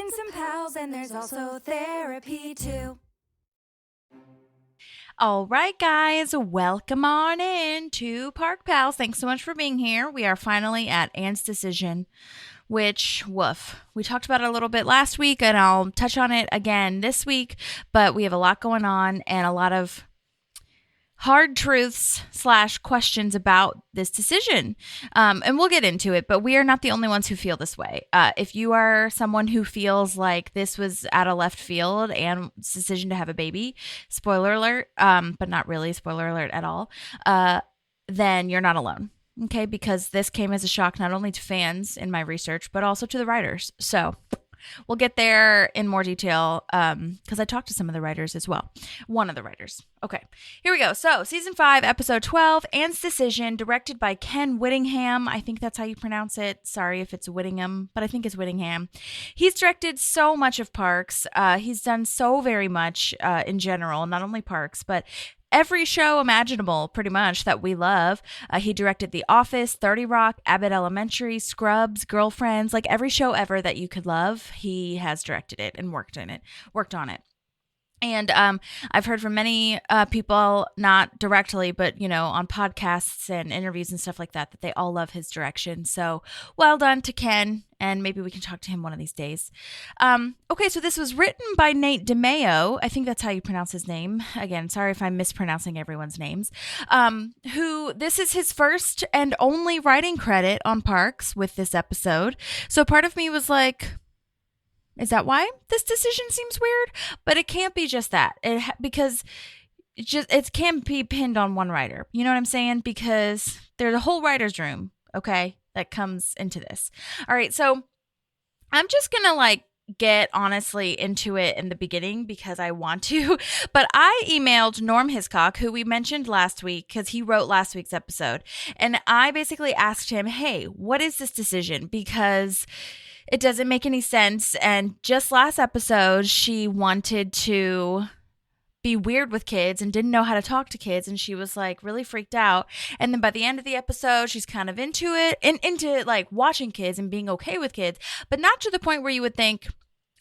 bring some pals, and there's also therapy too. All right, guys, welcome on in to Park Pals. Thanks so much for being here. We are finally at Anne's decision, which, woof. We talked about it a little bit last week, and I'll touch on it again this week, but we have a lot going on and a lot of hard truths / questions about this decision. And we'll get into it, but we are not the only ones who feel this way. If you are someone who feels like this was out of left field and decision to have a baby, spoiler alert, but not really spoiler alert at all, then you're not alone. Okay, because this came as a shock not only to fans in my research, but also to the writers. So we'll get there in more detail because I talked to some of the writers as well. One of the writers. Okay, here we go. So season 5, episode 12, Anne's Decision, directed by Ken Whittingham. I think that's how you pronounce it. Sorry if it's Whittingham, but I think it's Whittingham. He's directed so much of Parks. He's done so very much in general, not only Parks, but every show imaginable, pretty much, that we love. He directed The Office, 30 Rock, Abbott Elementary, Scrubs, Girlfriends, like every show ever that you could love. He has directed it and worked on it. And I've heard from many people, not directly, but, you know, on podcasts and interviews and stuff like that, that they all love his direction. So well done to Ken, and maybe we can talk to him one of these days. Okay, so this was written by Nate DeMeo. I think that's how you pronounce his name. Again, sorry if I'm mispronouncing everyone's names. Who, this is his first and only writing credit on Parks with this episode. So part of me was like, is that why this decision seems weird? But it can't be just that. Because it can't be pinned on one writer. You know what I'm saying? Because there's a whole writer's room, okay, that comes into this. All right, so I'm just going to get honestly into it in the beginning because I want to. But I emailed Norm Hiscock, who we mentioned last week because he wrote last week's episode. And I basically asked him, hey, what is this decision? Because it doesn't make any sense. And just last episode, she wanted to be weird with kids and didn't know how to talk to kids. And she was like really freaked out. And then by the end of the episode, she's kind of into it and into like watching kids and being okay with kids, but not to the point where you would think,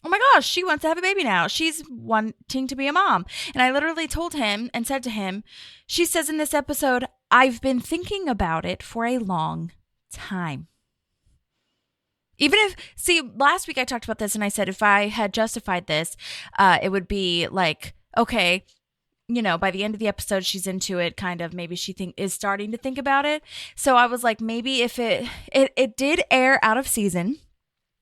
oh my gosh, she wants to have a baby now. She's wanting to be a mom. And I literally told him and said to him, she says in this episode, I've been thinking about it for a long time. Even if, see, last week I talked about this and I said if I had justified this, it would be like, okay, you know, by the end of the episode, she's into it, kind of, maybe she is starting to think about it. So I was like, maybe if it did air out of season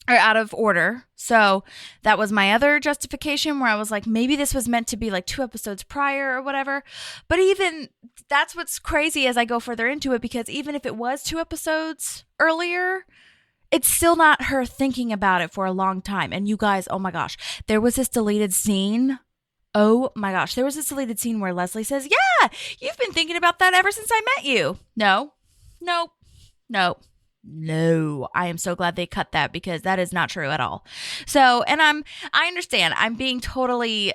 or out of order. So that was my other justification where I was like, maybe this was meant to be like 2 episodes prior or whatever. But even that's what's crazy as I go further into it, because even if it was 2 episodes earlier, it's still not her thinking about it for a long time. And you guys, oh my gosh, there was this deleted scene. Oh my gosh, there was this deleted scene where Leslie says, yeah, you've been thinking about that ever since I met you. No. I am so glad they cut that because that is not true at all. So, and I understand I'm being totally,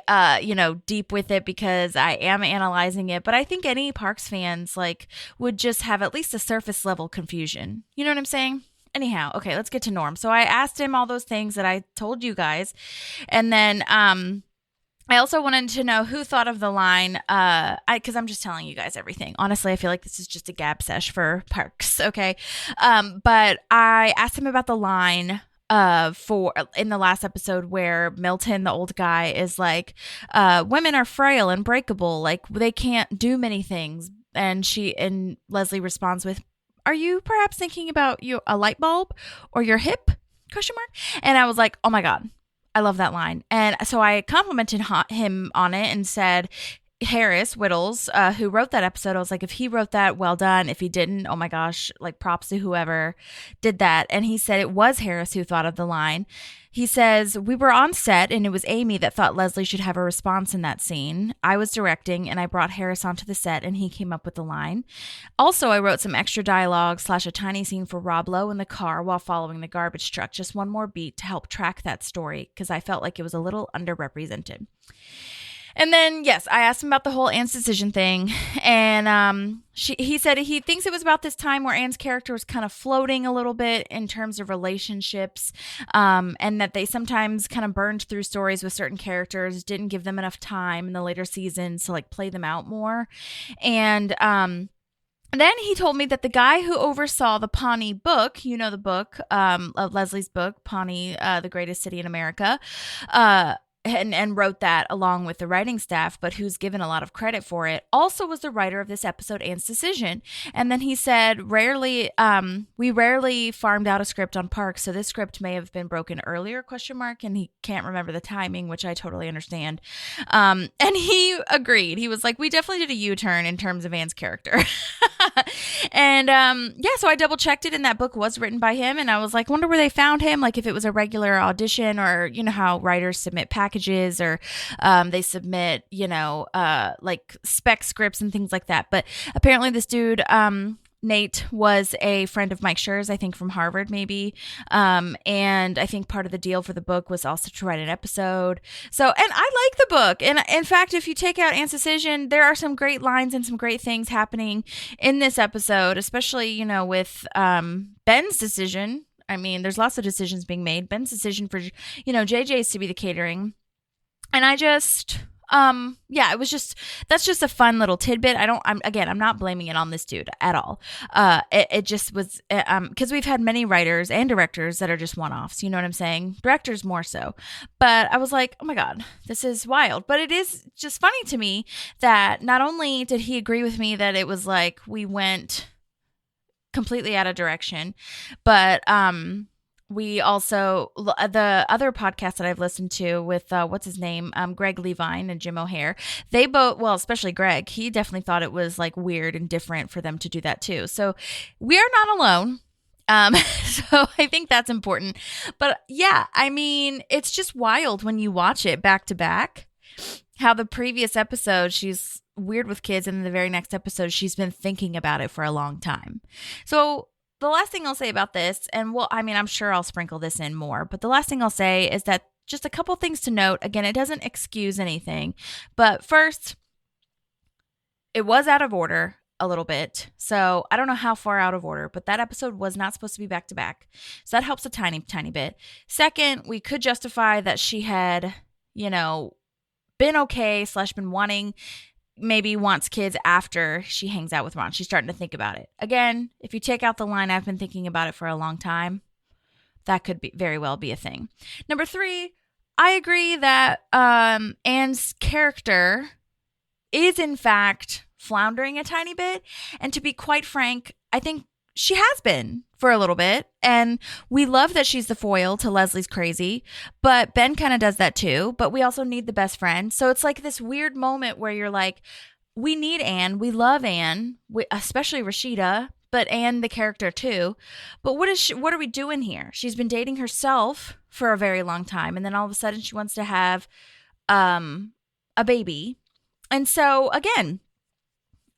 deep with it because I am analyzing it, but I think any Parks fans would just have at least a surface level confusion. You know what I'm saying? Anyhow, okay, let's get to Norm. So I asked him all those things that I told you guys. And then I also wanted to know who thought of the line, because I'm just telling you guys everything. Honestly, I feel like this is just a gab sesh for Parks, okay? But I asked him about the line for in the last episode where Milton, the old guy, is like, women are frail and breakable, like they can't do many things. And Leslie responds with, are you perhaps thinking about a light bulb or your hip? ? And I was like, oh my God, I love that line. And so I complimented him on it and said, Harris Whittles, who wrote that episode, I was like, if he wrote that, well done. If he didn't, oh my gosh, props to whoever did that. And he said it was Harris who thought of the line. He says, we were on set and it was Amy that thought Leslie should have a response in that scene. I was directing and I brought Harris onto the set and he came up with the line. Also, I wrote some extra dialogue / a tiny scene for Rob Lowe in the car while following the garbage truck. Just one more beat to help track that story because I felt like it was a little underrepresented. And then, yes, I asked him about the whole Anne's decision thing, and he said he thinks it was about this time where Anne's character was kind of floating a little bit in terms of relationships, and that they sometimes kind of burned through stories with certain characters, didn't give them enough time in the later seasons to like play them out more. And then he told me that the guy who oversaw the Pawnee book, you know, the book, of Leslie's book, Pawnee, the Greatest City in America, and wrote that along with the writing staff, but who's given a lot of credit for it, also was the writer of this episode, Anne's Decision. And then he said, we rarely farmed out a script on Parks, so this script may have been broken earlier, ? And he can't remember the timing, which I totally understand. And he agreed. He was like, we definitely did a U-turn in terms of Anne's character. And so I double checked it, and that book was written by him, and I was like, wonder where they found him, like if it was a regular audition, or you know how writers submit packages, or they submit, like spec scripts and things like that. But apparently this dude, Nate, was a friend of Mike Schur's, I think from Harvard maybe, and I think part of the deal for the book was also to write an episode. So, and I like the book, and in fact, if you take out Anne's Decision, there are some great lines and some great things happening in this episode, especially with Ben's decision. I mean, there's lots of decisions being made. Ben's decision for JJ's to be the catering, and I just that's just a fun little tidbit. I'm not blaming it on this dude at all. It just was, because we've had many writers and directors that are just one-offs, you know what I'm saying? Directors more so. But I was like, oh my God, this is wild. But it is just funny to me that not only did he agree with me that it was like we went completely out of direction, but we also, the other podcast that I've listened to with, what's his name? Greg Levine and Jim O'Hare, they both, well, especially Greg, he definitely thought it was like weird and different for them to do that too. So we are not alone. So I think that's important. But yeah, I mean, it's just wild when you watch it back to back, how the previous episode, she's weird with kids, and in the very next episode, she's been thinking about it for a long time. So the last thing I'll say about this, and I'm sure I'll sprinkle this in more, but the last thing I'll say is that just a couple things to note. Again, it doesn't excuse anything, but first, it was out of order a little bit. So I don't know how far out of order, but that episode was not supposed to be back to back. So that helps a tiny, tiny bit. Second, we could justify that she had, been okay / been wanting, maybe wants kids after she hangs out with Ron. She's starting to think about it. Again, if you take out the line, I've been thinking about it for a long time, that could very well be a thing. Number 3, I agree that Anne's character is in fact floundering a tiny bit. And to be quite frank, I think she has been for a little bit. And we love that she's the foil to Leslie's crazy, but Ben kind of does that too. But we also need the best friend. So it's like this weird moment where you're like, we need Anne. We love Anne, especially Rashida, but Anne, the character too. But what are we doing here? She's been dating herself for a very long time. And then all of a sudden she wants to have a baby. And so again,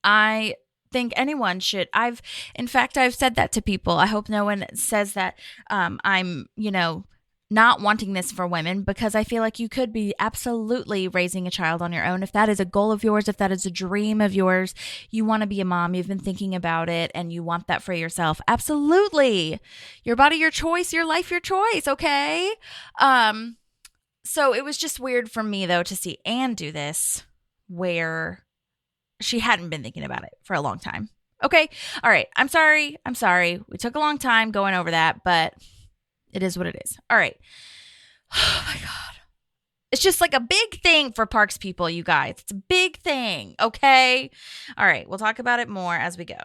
I think anyone should. I've said that to people. I hope no one says that I'm, not wanting this for women, because I feel like you could be absolutely raising a child on your own. If that is a goal of yours, if that is a dream of yours, you want to be a mom, you've been thinking about it, and you want that for yourself. Absolutely. Your body, your choice, your life, your choice. Okay. So it was just weird for me though to see Anne do this where she hadn't been thinking about it for a long time. Okay. All right. I'm sorry. We took a long time going over that, but it is what it is. All right. Oh my God. It's just like a big thing for Parks people, you guys. It's a big thing. Okay. All right. We'll talk about it more as we go.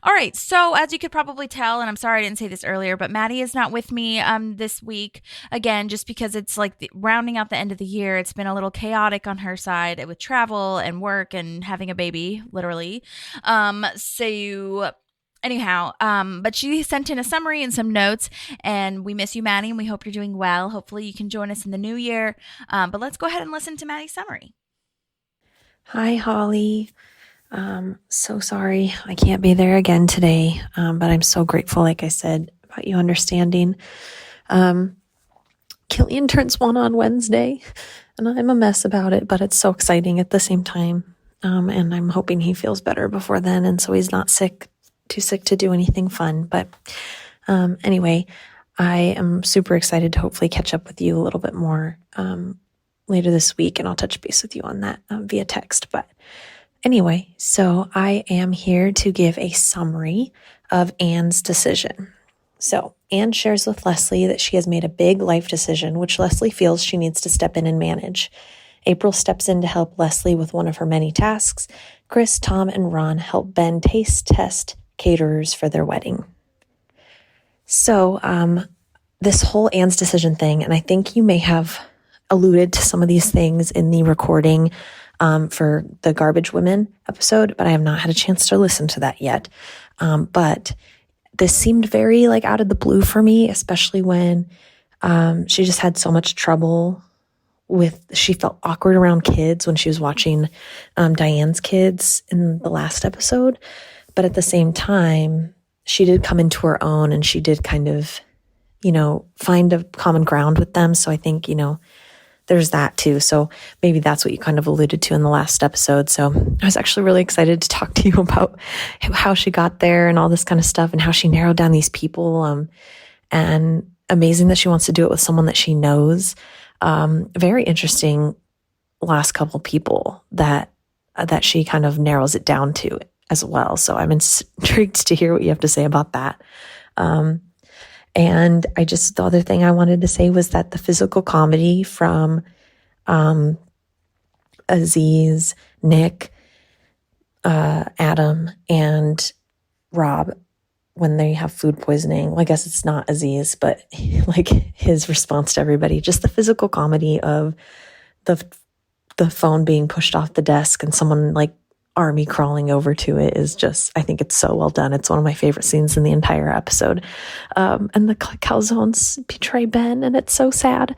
All right. So as you could probably tell, and I'm sorry I didn't say this earlier, but Maddie is not with me this week. Again, just because it's like rounding out the end of the year. It's been a little chaotic on her side with travel and work and having a baby, literally. Anyhow, but she sent in a summary and some notes, and we miss you, Maddie, and we hope you're doing well. Hopefully you can join us in the new year. But let's go ahead and listen to Maddie's summary. Hi, Holly. So sorry I can't be there again today, but I'm so grateful, like I said, about you understanding. Killian turns 1 on Wednesday. And I'm a mess about it, but it's so exciting at the same time. And I'm hoping he feels better before then. And so he's not too sick to do anything fun. But anyway, I am super excited to hopefully catch up with you a little bit more later this week. And I'll touch base with you on that via text. But anyway, so I am here to give a summary of Anne's decision. So Anne shares with Leslie that she has made a big life decision, which Leslie feels she needs to step in and manage. April steps in to help Leslie with one of her many tasks. Chris, Tom, and Ron help Ben taste test caterers for their wedding. So this whole Anne's decision thing, and I think you may have alluded to some of these things in the recording for the Garbage Women episode, but I have not had a chance to listen to that yet. But this seemed very out of the blue for me, especially when she just had so much trouble she felt awkward around kids when she was watching Diane's kids in the last episode. But at the same time, she did come into her own and she did kind of, find a common ground with them. So I think, there's that too. So maybe that's what you kind of alluded to in the last episode. So I was actually really excited to talk to you about how she got there and all this kind of stuff and how she narrowed down these people. And amazing that she wants to do it with someone that she knows. Very interesting last couple people that she kind of narrows it down to as well. So I'm intrigued to hear what you have to say about that. And the other thing I wanted to say was that the physical comedy from Aziz, Nick, Adam, and Rob when they have food poisoning. Well, I guess it's not Aziz, but his response to everybody, just the physical comedy of the phone being pushed off the desk and someone army crawling over to it is just, I think it's so well done. It's one of my favorite scenes in the entire episode. And the calzones betray Ben, and it's so sad.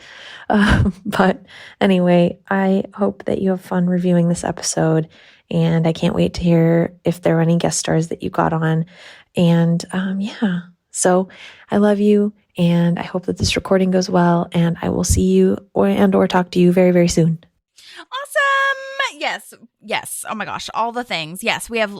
But anyway, I hope that you have fun reviewing this episode, and I can't wait to hear if there are any guest stars that you got on. And so I love you, and I hope that this recording goes well, and I will see you or talk to you very, very soon. Awesome. Yes. Oh my gosh. All the things. Yes. We have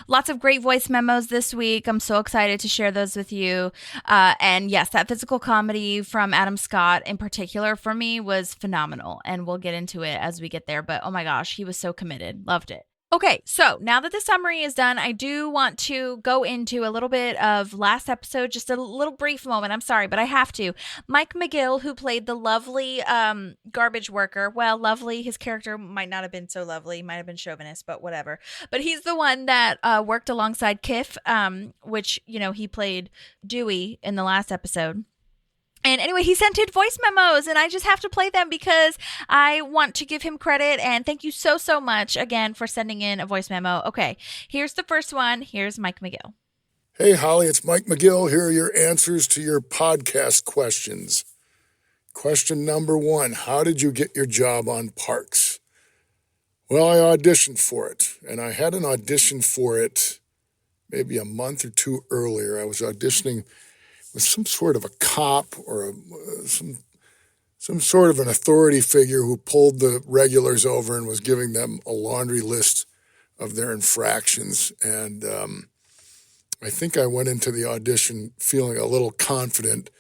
lots of great voice memos this week. I'm so excited to share those with you. And yes, that physical comedy from Adam Scott in particular for me was phenomenal. And we'll get into it as we get there. But oh my gosh, he was so committed. Loved it. Okay, so now that the summary is done, I do want to go into a little bit of last episode, just a little brief moment. I'm sorry, but I have to. Mike McGill, who played the lovely garbage worker. Well, lovely. His character might not have been so lovely. Might have been chauvinist, but whatever. But he's the one that worked alongside Kiff, which, he played Dewey in the last episode. And anyway, he sent in voice memos, and I just have to play them because I want to give him credit. And thank you so, so much again for sending in a voice memo. Okay, here's the first one. Here's Mike McGill. Hey, Holly, it's Mike McGill. Here are your answers to your podcast questions. Question number 1, how did you get your job on Parks? Well, I auditioned for it, and I had an audition for it maybe a month or two earlier. I was auditioning with some sort of a cop or some sort of an authority figure who pulled the regulars over and was giving them a laundry list of their infractions. And I think I went into the audition feeling a little confident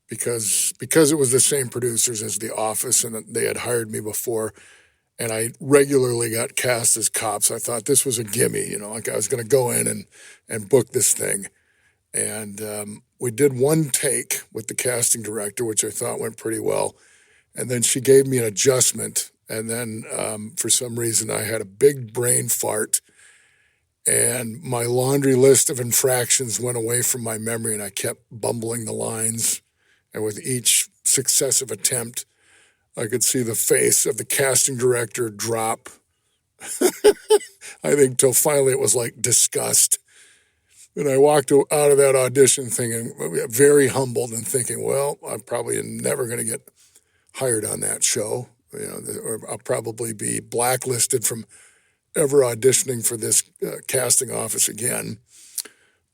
because it was the same producers as The Office and they had hired me before. And I regularly got cast as cops. I thought this was a gimme, I was going to go in and book this thing. And we did one take with the casting director, which I thought went pretty well. And then she gave me an adjustment. And then for some reason, I had a big brain fart. And my laundry list of infractions went away from my memory, and I kept bumbling the lines. And with each successive attempt, I could see the face of the casting director drop. I think till finally it was like disgust. And I walked out of that audition thinking, very humbled and thinking, well, I'm probably never going to get hired on that show. Or I'll probably be blacklisted from ever auditioning for this casting office again.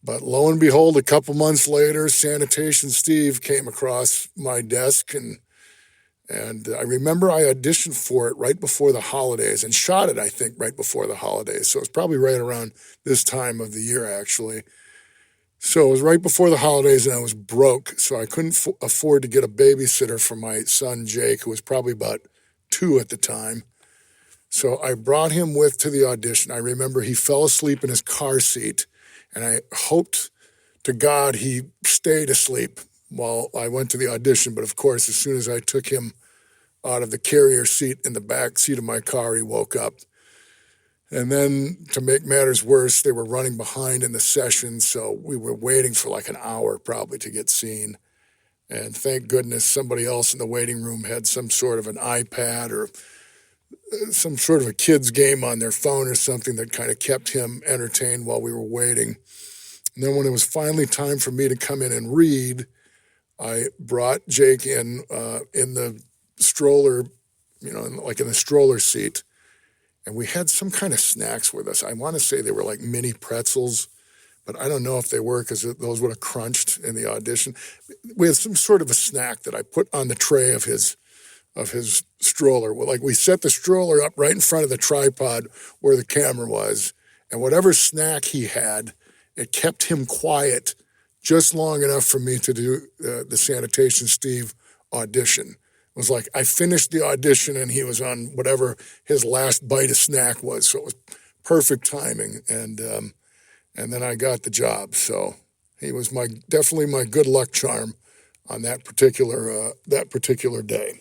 But lo and behold, a couple months later, Sanitation Steve came across my desk and And I remember I auditioned for it right before the holidays and shot it, I think, right before the holidays. So it was probably right around this time of the year, actually. So it was right before the holidays, and I was broke, so I couldn't afford to get a babysitter for my son, Jake, who was probably about 2 at the time. So I brought him with to the audition. I remember he fell asleep in his car seat, and I hoped to God he stayed asleep while I went to the audition. But of course, as soon as I took him out of the carrier seat in the back seat of my car, he woke up. And then to make matters worse, they were running behind in the session, so we were waiting for like an hour probably to get seen. And thank goodness somebody else in the waiting room had some sort of an iPad or some sort of a kid's game on their phone or something that kind of kept him entertained while we were waiting. And then when it was finally time for me to come in and read, I brought Jake in the stroller, like in the stroller seat. And we had some kind of snacks with us. I want to say they were like mini pretzels, but I don't know if they were because those would have crunched in the audition. We had some sort of a snack that I put on the tray of his stroller. Like we set the stroller up right in front of the tripod where the camera was, and whatever snack he had, it kept him quiet just long enough for me to do the Sanitation Steve audition. It was like I finished the audition and he was on whatever his last bite of snack was, so it was perfect timing. And then I got the job. So he was definitely my good luck charm on that particular day.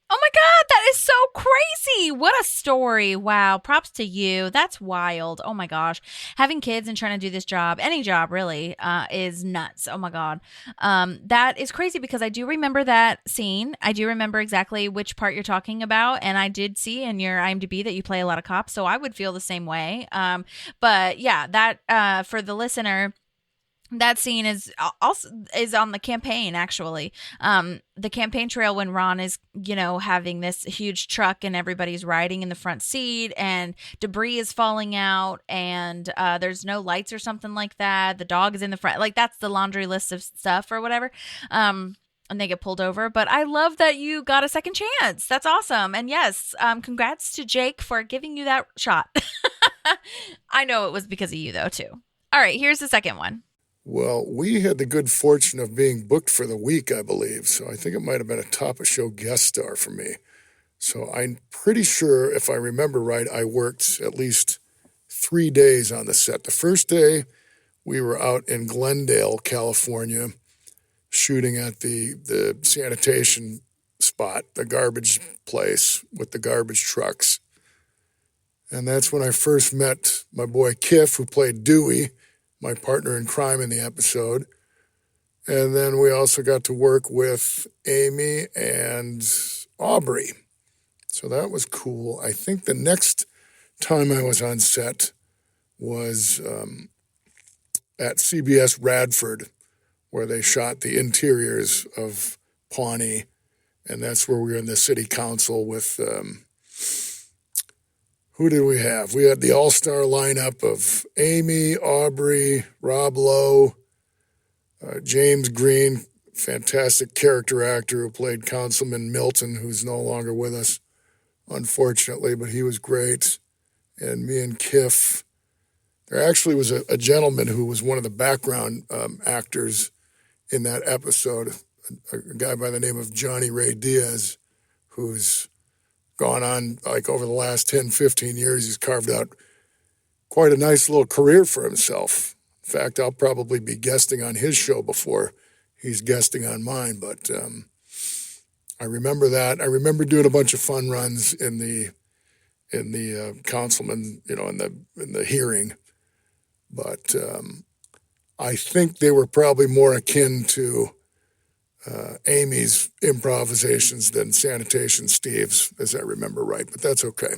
Oh my God, that is so crazy. What a story. Wow. Props to you. That's wild. Oh my gosh. Having kids and trying to do this job, any job really, is nuts. Oh my God. That is crazy because I do remember that scene. I do remember exactly which part you're talking about. And I did see in your IMDb that you play a lot of cops. So I would feel the same way. But yeah, that, for the listener, that scene is also on the campaign, actually. The campaign trail when Ron is, having this huge truck and everybody's riding in the front seat and debris is falling out and there's no lights or something like that. The dog is in the front. Like that's the laundry list of stuff or whatever. And they get pulled over. But I love that you got a second chance. That's awesome. And yes, congrats to Jake for giving you that shot. I know it was because of you though, too. All right, here's the second one. Well, we had the good fortune of being booked for the week, I believe. So I think it might have been a top-of-show guest star for me. So I'm pretty sure, if I remember right, I worked at least 3 days on the set. The first day, we were out in Glendale, California, shooting at the sanitation spot, the garbage place with the garbage trucks. And that's when I first met my boy Kiff, who played Dewey, my partner in crime in the episode. And then we also got to work with Amy and Aubrey. So that was cool. I think the next time I was on set was at CBS Radford, where they shot the interiors of Pawnee. And that's where we were in the city council with... who did we have? We had the all-star lineup of Amy, Aubrey, Rob Lowe, James Green, fantastic character actor who played Councilman Milton, who's no longer with us, unfortunately, but he was great. And me and Kiff. There actually was a gentleman who was one of the background actors in that episode, a guy by the name of Johnny Ray Diaz, who's gone on, like over the last 10, 15 years, he's carved out quite a nice little career for himself. In fact, I'll probably be guesting on his show before he's guesting on mine. But I remember that. I remember doing a bunch of fun runs in the councilman, in the hearing. But I think they were probably more akin to Amy's improvisations than Sanitation Steve's, as I remember right, but that's okay.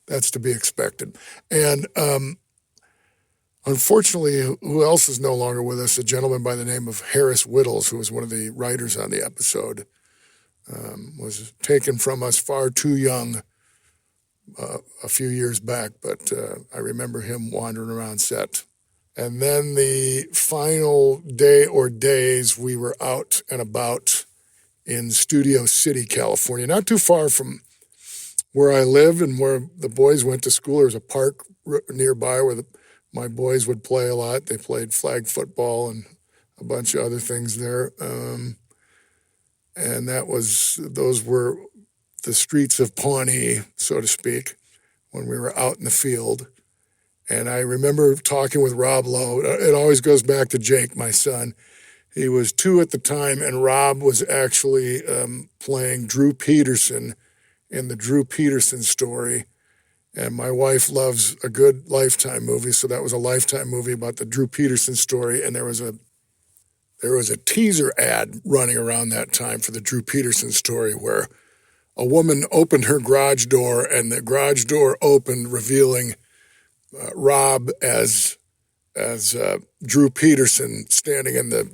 That's to be expected. And unfortunately, who else is no longer with us? A gentleman by the name of Harris Whittles, who was one of the writers on the episode, was taken from us far too young a few years back, but I remember him wandering around set. And then the final day or days, we were out and about in Studio City, California, not too far from where I live and where the boys went to school. There was a park nearby where my boys would play a lot. They played flag football and a bunch of other things there. And those were the streets of Pawnee, so to speak, when we were out in the field. And I remember talking with Rob Lowe. It always goes back to Jake, my son. He was 2 at the time, and Rob was actually playing Drew Peterson in the Drew Peterson story. And my wife loves a good Lifetime movie, so that was a Lifetime movie about the Drew Peterson story. And there was a teaser ad running around that time for the Drew Peterson story where a woman opened her garage door, and the garage door opened, revealing Rob as Drew Peterson standing in the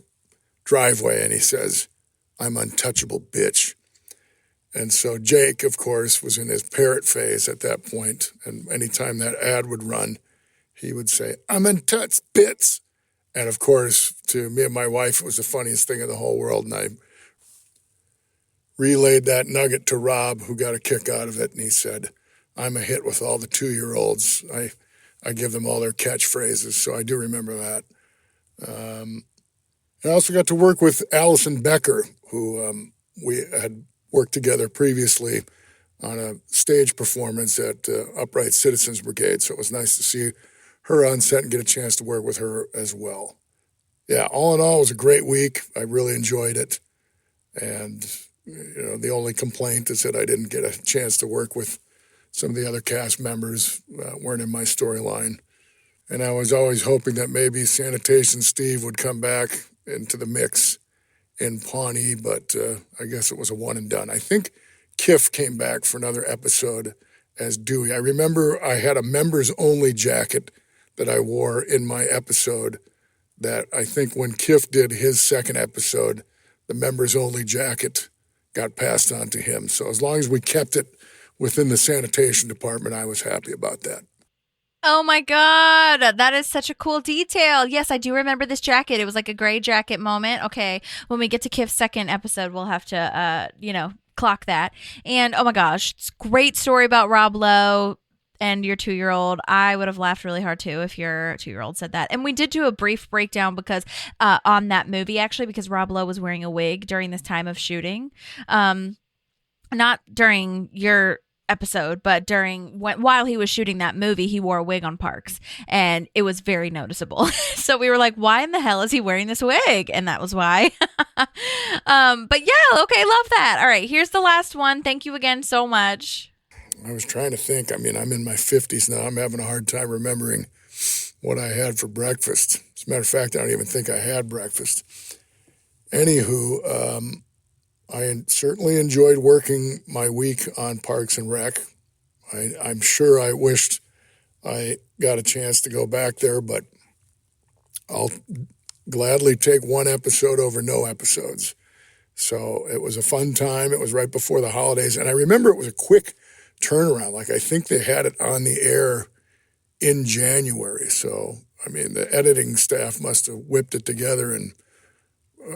driveway, and he says, "I'm untouchable, bitch." And so Jake, of course, was in his parrot phase at that point, and anytime that ad would run, he would say, "I'm untouched, bitch." And of course, to me and my wife, it was the funniest thing in the whole world, and I relayed that nugget to Rob, who got a kick out of it, and he said, "I'm a hit with all the 2-year-olds. I give them all their catchphrases," so I do remember that. I also got to work with Allison Becker, who we had worked together previously on a stage performance at Upright Citizens Brigade, so it was nice to see her on set and get a chance to work with her as well. Yeah, all in all, it was a great week. I really enjoyed it. And, the only complaint is that I didn't get a chance to work with some of the other cast members, weren't in my storyline. And I was always hoping that maybe Sanitation Steve would come back into the mix in Pawnee, but I guess it was a one and done. I think Kiff came back for another episode as Dewey. I remember I had a members only jacket that I wore in my episode that I think when Kiff did his second episode, the members only jacket got passed on to him. So as long as we kept it within the sanitation department, I was happy about that. Oh my God, that is such a cool detail. Yes, I do remember this jacket. It was like a gray jacket moment. Okay, when we get to Kiff's second episode, we'll have to, clock that. And oh my gosh, it's a great story about Rob Lowe and your 2-year-old. I would have laughed really hard too if your 2-year-old said that. And we did do a brief breakdown because on that movie, actually, because Rob Lowe was wearing a wig during this time of shooting. Not during your episode, but while he was shooting that movie, he wore a wig on Parks, and it was very noticeable. So we were like, why in the hell is he wearing this wig? And that was why. But yeah, okay, love that. All right, here's the last one. Thank you again so much. I was trying to think. I mean, I'm in my 50s now. I'm having a hard time remembering what I had for breakfast. As a matter of fact, I don't even think I had breakfast. Anywho, I certainly enjoyed working my week on Parks and Rec. I'm sure I wished I got a chance to go back there, but I'll gladly take one episode over no episodes. So it was a fun time. It was right before the holidays, and I remember it was a quick turnaround. Like, I think they had it on the air in January. So, I mean, the editing staff must have whipped it together in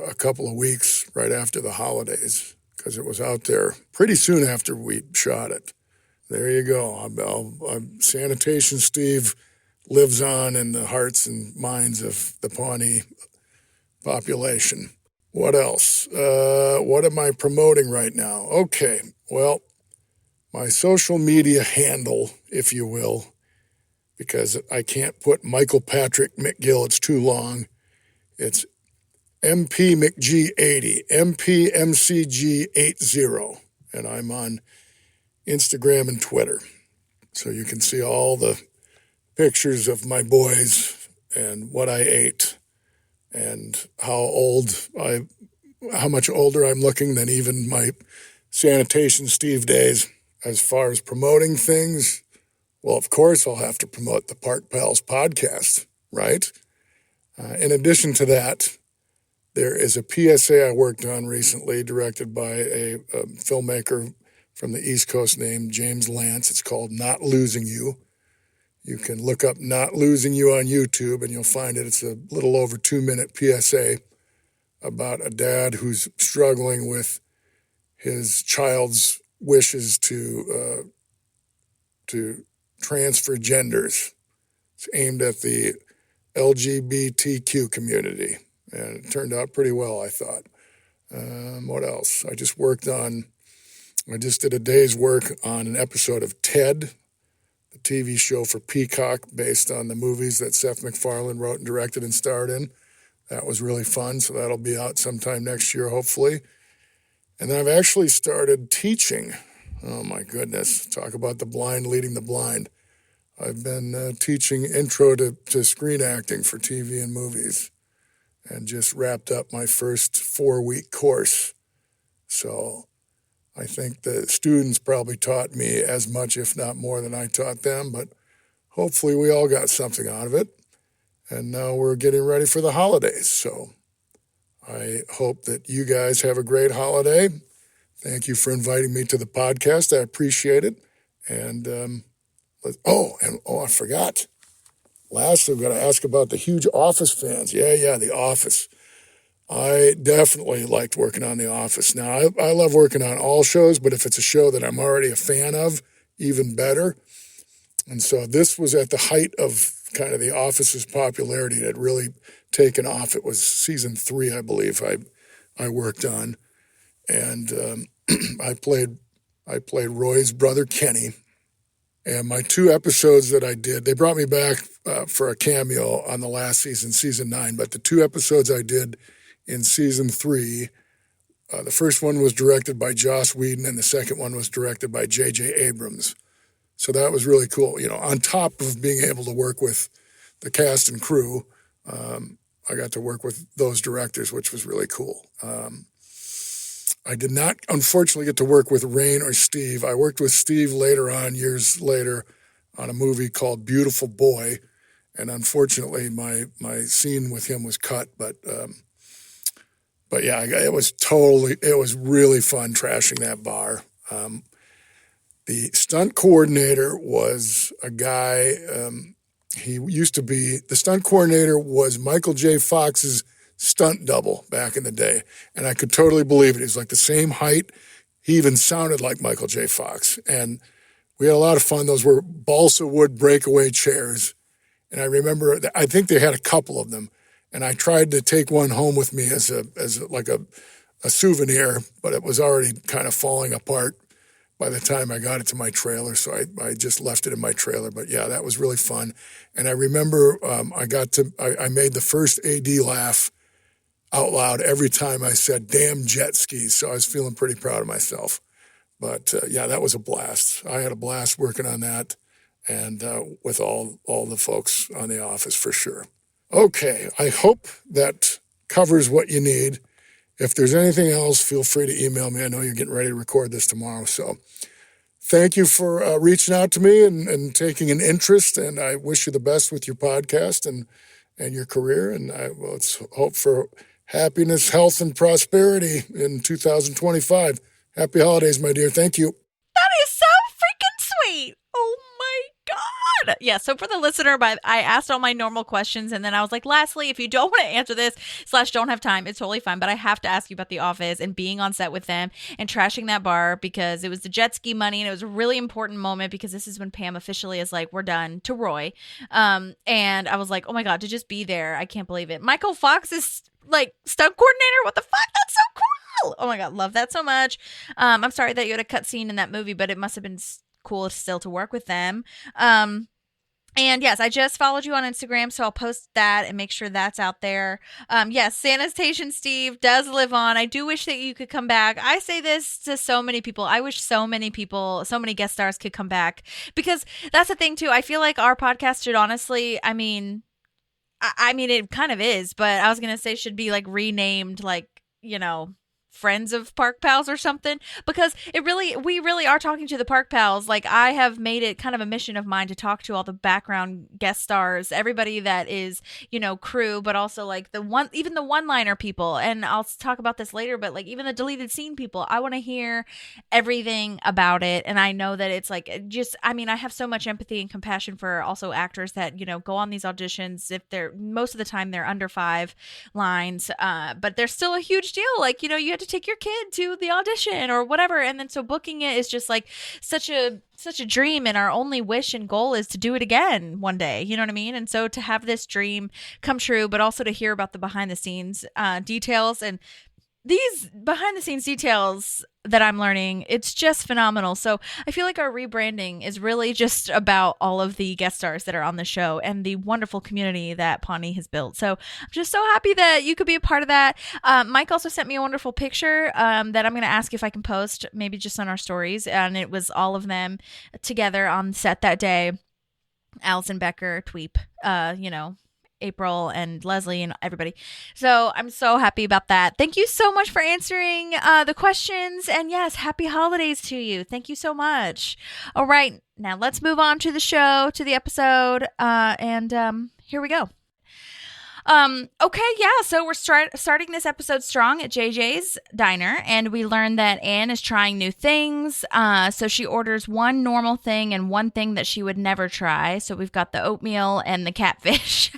a couple of weeks right after the holidays, because it was out there pretty soon after we shot it. There you go. Sanitation Steve lives on in the hearts and minds of the Pawnee population. What else? What am I promoting right now? Okay, well, my social media handle, if you will, because I can't put Michael Patrick McGill, it's too long. It's MPMcG80, MPMCG80, and I'm on Instagram and Twitter. So you can see all the pictures of my boys and what I ate and how much older I'm looking than even my Sanitation Steve days. As far as promoting things, well, of course, I'll have to promote the Park Pals podcast, right? In addition to that, there is a PSA I worked on recently, directed by a filmmaker from the East Coast named James Lance. It's called Not Losing You. You can look up Not Losing You on YouTube, and you'll find it. It's a little over 2-minute PSA about a dad who's struggling with his child's wishes to transfer genders. It's aimed at the LGBTQ community, and it turned out pretty well, I thought. What else? I just did a day's work on an episode of Ted, the TV show for Peacock based on the movies that Seth MacFarlane wrote and directed and starred in. That was really fun, so that'll be out sometime next year, hopefully. And then I've actually started teaching. Oh, my goodness. Talk about the blind leading the blind. I've been teaching intro to screen acting for TV and movies and just wrapped up my first 4-week course. So I think the students probably taught me as much, if not more, than I taught them, but hopefully we all got something out of it. And now we're getting ready for the holidays. So I hope that you guys have a great holiday. Thank you for inviting me to the podcast. I appreciate it. And I forgot. Lastly, we've got to ask about the huge Office fans. Yeah, The Office. I definitely liked working on The Office. Now, I love working on all shows, but if it's a show that I'm already a fan of, even better. And so this was at the height of kind of The Office's popularity. It had really taken off. It was season 3, I believe, I worked on. And I played Roy's brother, Kenny. And my 2 episodes that I did, they brought me back for a cameo on the last season, season 9. But the 2 episodes I did in season 3, the first one was directed by Joss Whedon, and the second one was directed by J.J. Abrams. So that was really cool. You know, on top of being able to work with the cast and crew, I got to work with those directors, which was really cool. I did not, unfortunately, get to work with Rain or Steve. I worked with Steve later on, years later, on a movie called Beautiful Boy, and unfortunately, my scene with him was cut. But yeah, it was really fun trashing that bar. The stunt coordinator was a guy. The stunt coordinator was Michael J. Fox's stunt double back in the day. And I could totally believe it. He was like the same height. He even sounded like Michael J. Fox. And we had a lot of fun. Those were balsa wood breakaway chairs. And I remember, I think they had a couple of them. And I tried to take one home with me as a souvenir, but it was already kind of falling apart by the time I got it to my trailer. So I just left it in my trailer. But yeah, that was really fun. And I remember I made the first AD laugh out loud every time I said, damn jet skis. So I was feeling pretty proud of myself. But yeah, that was a blast. I had a blast working on that and with all the folks on The Office for sure. Okay, I hope that covers what you need. If there's anything else, feel free to email me. I know you're getting ready to record this tomorrow. So thank you for reaching out to me and taking an interest. And I wish you the best with your podcast and your career. And let's hope for happiness, health, and prosperity in 2025. Happy holidays, my dear. Thank you. That is so freaking sweet. Oh my God. Yeah. So for the listener, I asked all my normal questions and then I was like, lastly, if you don't want to answer this / don't have time, it's totally fine. But I have to ask you about The Office and being on set with them and trashing that bar because it was the jet ski money and it was a really important moment because this is when Pam officially is like, we're done to Roy. And I was like, oh my God, to just be there. I can't believe it. Michael Fox is like stunt coordinator. What the fuck? That's so cool. Oh my God. Love that so much. I'm sorry that you had a cut scene in that movie, but it must have been cool still to work with them. And yes, I just followed you on Instagram, so I'll post that and make sure that's out there. Yes, Sanitation Steve does live on. I do wish that you could come back. I say this to so many people. I wish so many guest stars could come back because that's the thing too. I feel like our podcast should honestly, I mean, it kind of is, but I was going to say should be like renamed like, Friends of Park Pals or something, because we really are talking to the Park Pals. Like I have made it kind of a mission of mine to talk to all the background guest stars, everybody that is, crew, but also like even the one-liner people. And I'll talk about this later, but like even the deleted scene people, I want to hear everything about it. And I know that it's like, I have so much empathy and compassion for also actors that, go on these auditions. If most of the time they're under 5 lines, but they're still a huge deal. Like, you had to take your kid to the audition or whatever. And then so booking it is just like such a dream, and our only wish and goal is to do it again one day. You know what I mean? And so to have this dream come true, but also to hear about the behind the scenes details, and these behind the scenes details that I'm learning, it's just phenomenal. So I feel like our rebranding is really just about all of the guest stars that are on the show and the wonderful community that Pawnee has built. So I'm just so happy that you could be a part of that. Mike also sent me a wonderful picture that I'm going to ask if I can post, maybe just on our stories. And it was all of them together on set that day. Allison Becker, Tweep, April and Leslie and everybody. So I'm so happy about that. Thank you so much for answering the questions. And yes, happy holidays to you. Thank you so much. All right. Now let's move on to the show, to the episode. And here we go. Okay, yeah, so we're starting this episode strong at JJ's Diner, and we learn that Anne is trying new things. So she orders one normal thing and one thing that she would never try. So we've got the oatmeal and the catfish.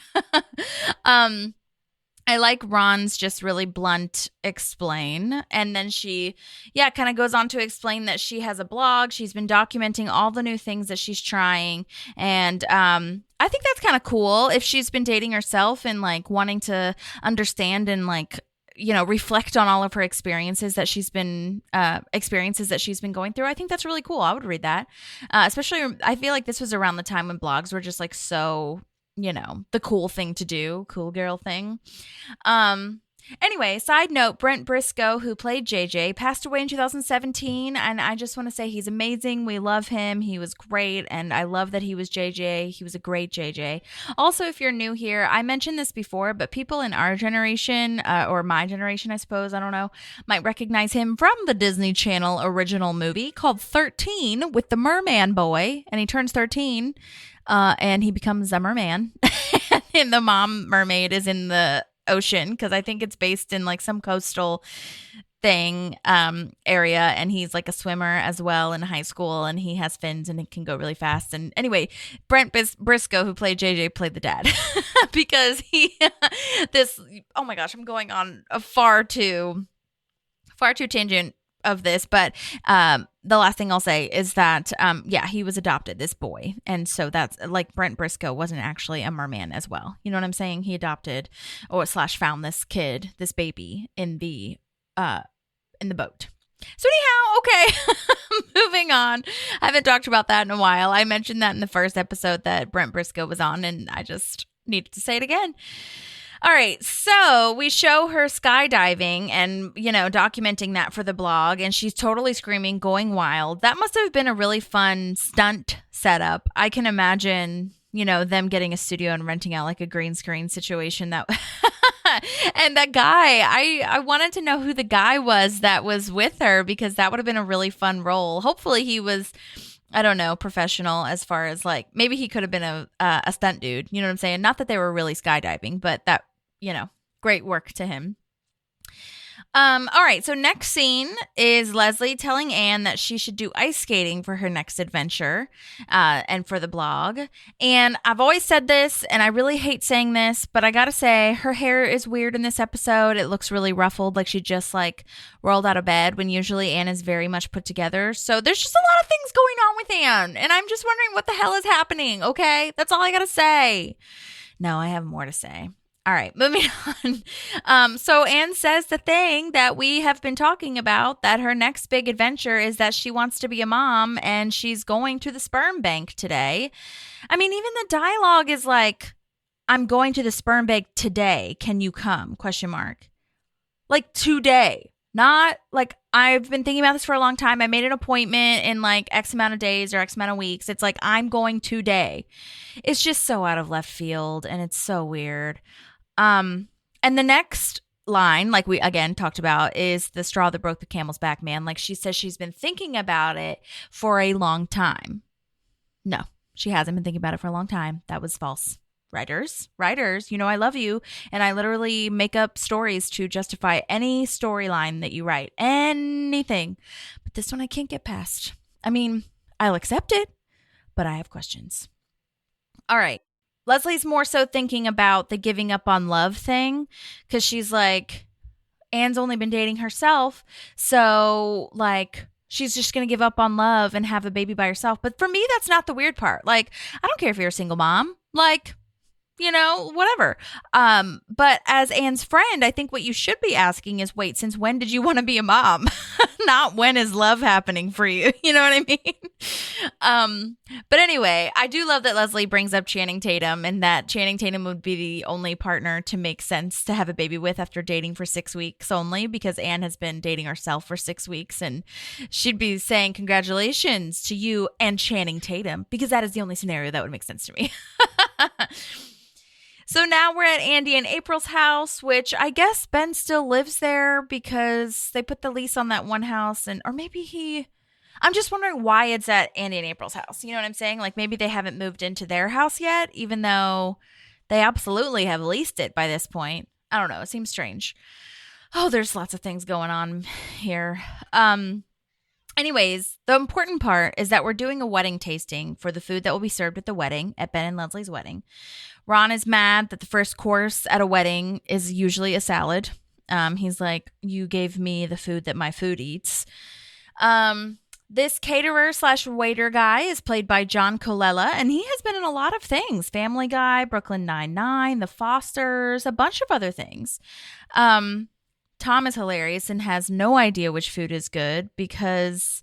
I like Ron's just really blunt explain. And then she, kind of goes on to explain that she has a blog. She's been documenting all the new things that she's trying. And I think that's kind of cool if she's been dating herself and like wanting to understand and like, reflect on all of her experiences that she's been going through. I think that's really cool. I would read that. Especially, I feel like this was around the time when blogs were just like so, the cool thing to do, cool girl thing. Anyway, side note, Brent Briscoe, who played JJ, passed away in 2017, and I just want to say he's amazing. We love him. He was great, and I love that he was JJ. He was a great JJ. Also, if you're new here, I mentioned this before, but people in our generation, or my generation, I suppose, I don't know, might recognize him from the Disney Channel original movie called 13 with the Merman Boy, and he turns 13, and he becomes a merman, and the mom mermaid is in the ocean because I think it's based in like some coastal thing area, and he's like a swimmer as well in high school, and he has fins and it can go really fast. And anyway, Brent Briscoe, who played JJ, played the dad because oh my gosh, I'm going on a far too tangent of this, but the last thing I'll say is that he was adopted, this boy, and so that's like Brent Briscoe wasn't actually a merman as well. You know what I'm saying? He adopted or / found this kid, this baby in the boat. So anyhow, okay, moving on. I haven't talked about that in a while. I mentioned that in the first episode that Brent Briscoe was on, and I just needed to say it again. All right, so we show her skydiving and, documenting that for the blog, and she's totally screaming, going wild. That must have been a really fun stunt setup. I can imagine, them getting a studio and renting out like a green screen situation that and that guy, I wanted to know who the guy was that was with her, because that would have been a really fun role. Hopefully he was, I don't know, professional as far as like, maybe he could have been a stunt dude. You know what I'm saying? Not that they were really skydiving, but that, great work to him. All right, so next scene is Leslie telling Anne that she should do ice skating for her next adventure and for the blog. And I've always said this, and I really hate saying this, but I gotta say, her hair is weird in this episode. It looks really ruffled, like she just like rolled out of bed, when usually Anne is very much put together. So there's just a lot of things going on with Anne, and I'm just wondering what the hell is happening, okay? That's all I gotta say. No, I have more to say. All right, moving on. So Anne says the thing that we have been talking about, that her next big adventure is that she wants to be a mom, and she's going to the sperm bank today. I mean, even the dialogue is like, I'm going to the sperm bank today. Can you come? ? Like today. Not like, I've been thinking about this for a long time. I made an appointment in like X amount of days or X amount of weeks. It's like, I'm going today. It's just so out of left field, and it's so weird. And the next line, like we again talked about, is the straw that broke the camel's back, man. Like she says she's been thinking about it for a long time. No, she hasn't been thinking about it for a long time. That was false. Writers, I love you. And I literally make up stories to justify any storyline that you write. Anything. But this one I can't get past. I mean, I'll accept it, but I have questions. All right. Leslie's more so thinking about the giving up on love thing, because she's like, Anne's only been dating herself. So, like, she's just going to give up on love and have a baby by herself. But for me, that's not the weird part. Like, I don't care if you're a single mom. Like, you know, whatever. But as Anne's friend, I think what you should be asking is, wait, since when did you want to be a mom? Not when is love happening for you? You know what I mean? But anyway, I do love that Leslie brings up Channing Tatum and that Channing Tatum would be the only partner to make sense to have a baby with after dating for 6 weeks only, because Anne has been dating herself for 6 weeks, and she'd be saying congratulations to you and Channing Tatum, because that is the only scenario that would make sense to me. So now we're at Andy and April's house, which I guess Ben still lives there because they put the lease on that one house, or maybe I'm just wondering why it's at Andy and April's house. You know what I'm saying? Like, maybe they haven't moved into their house yet, even though they absolutely have leased it by this point. I don't know. It seems strange. Oh, there's lots of things going on here. Anyways, the important part is that we're doing a wedding tasting for the food that will be served at the wedding, at Ben and Leslie's wedding. Ron is mad that the first course at a wedding is usually a salad. He's like, you gave me the food that my food eats. This caterer / waiter guy is played by John Colella, and he has been in a lot of things. Family Guy, Brooklyn Nine-Nine, The Fosters, a bunch of other things. Tom is hilarious and has no idea which food is good because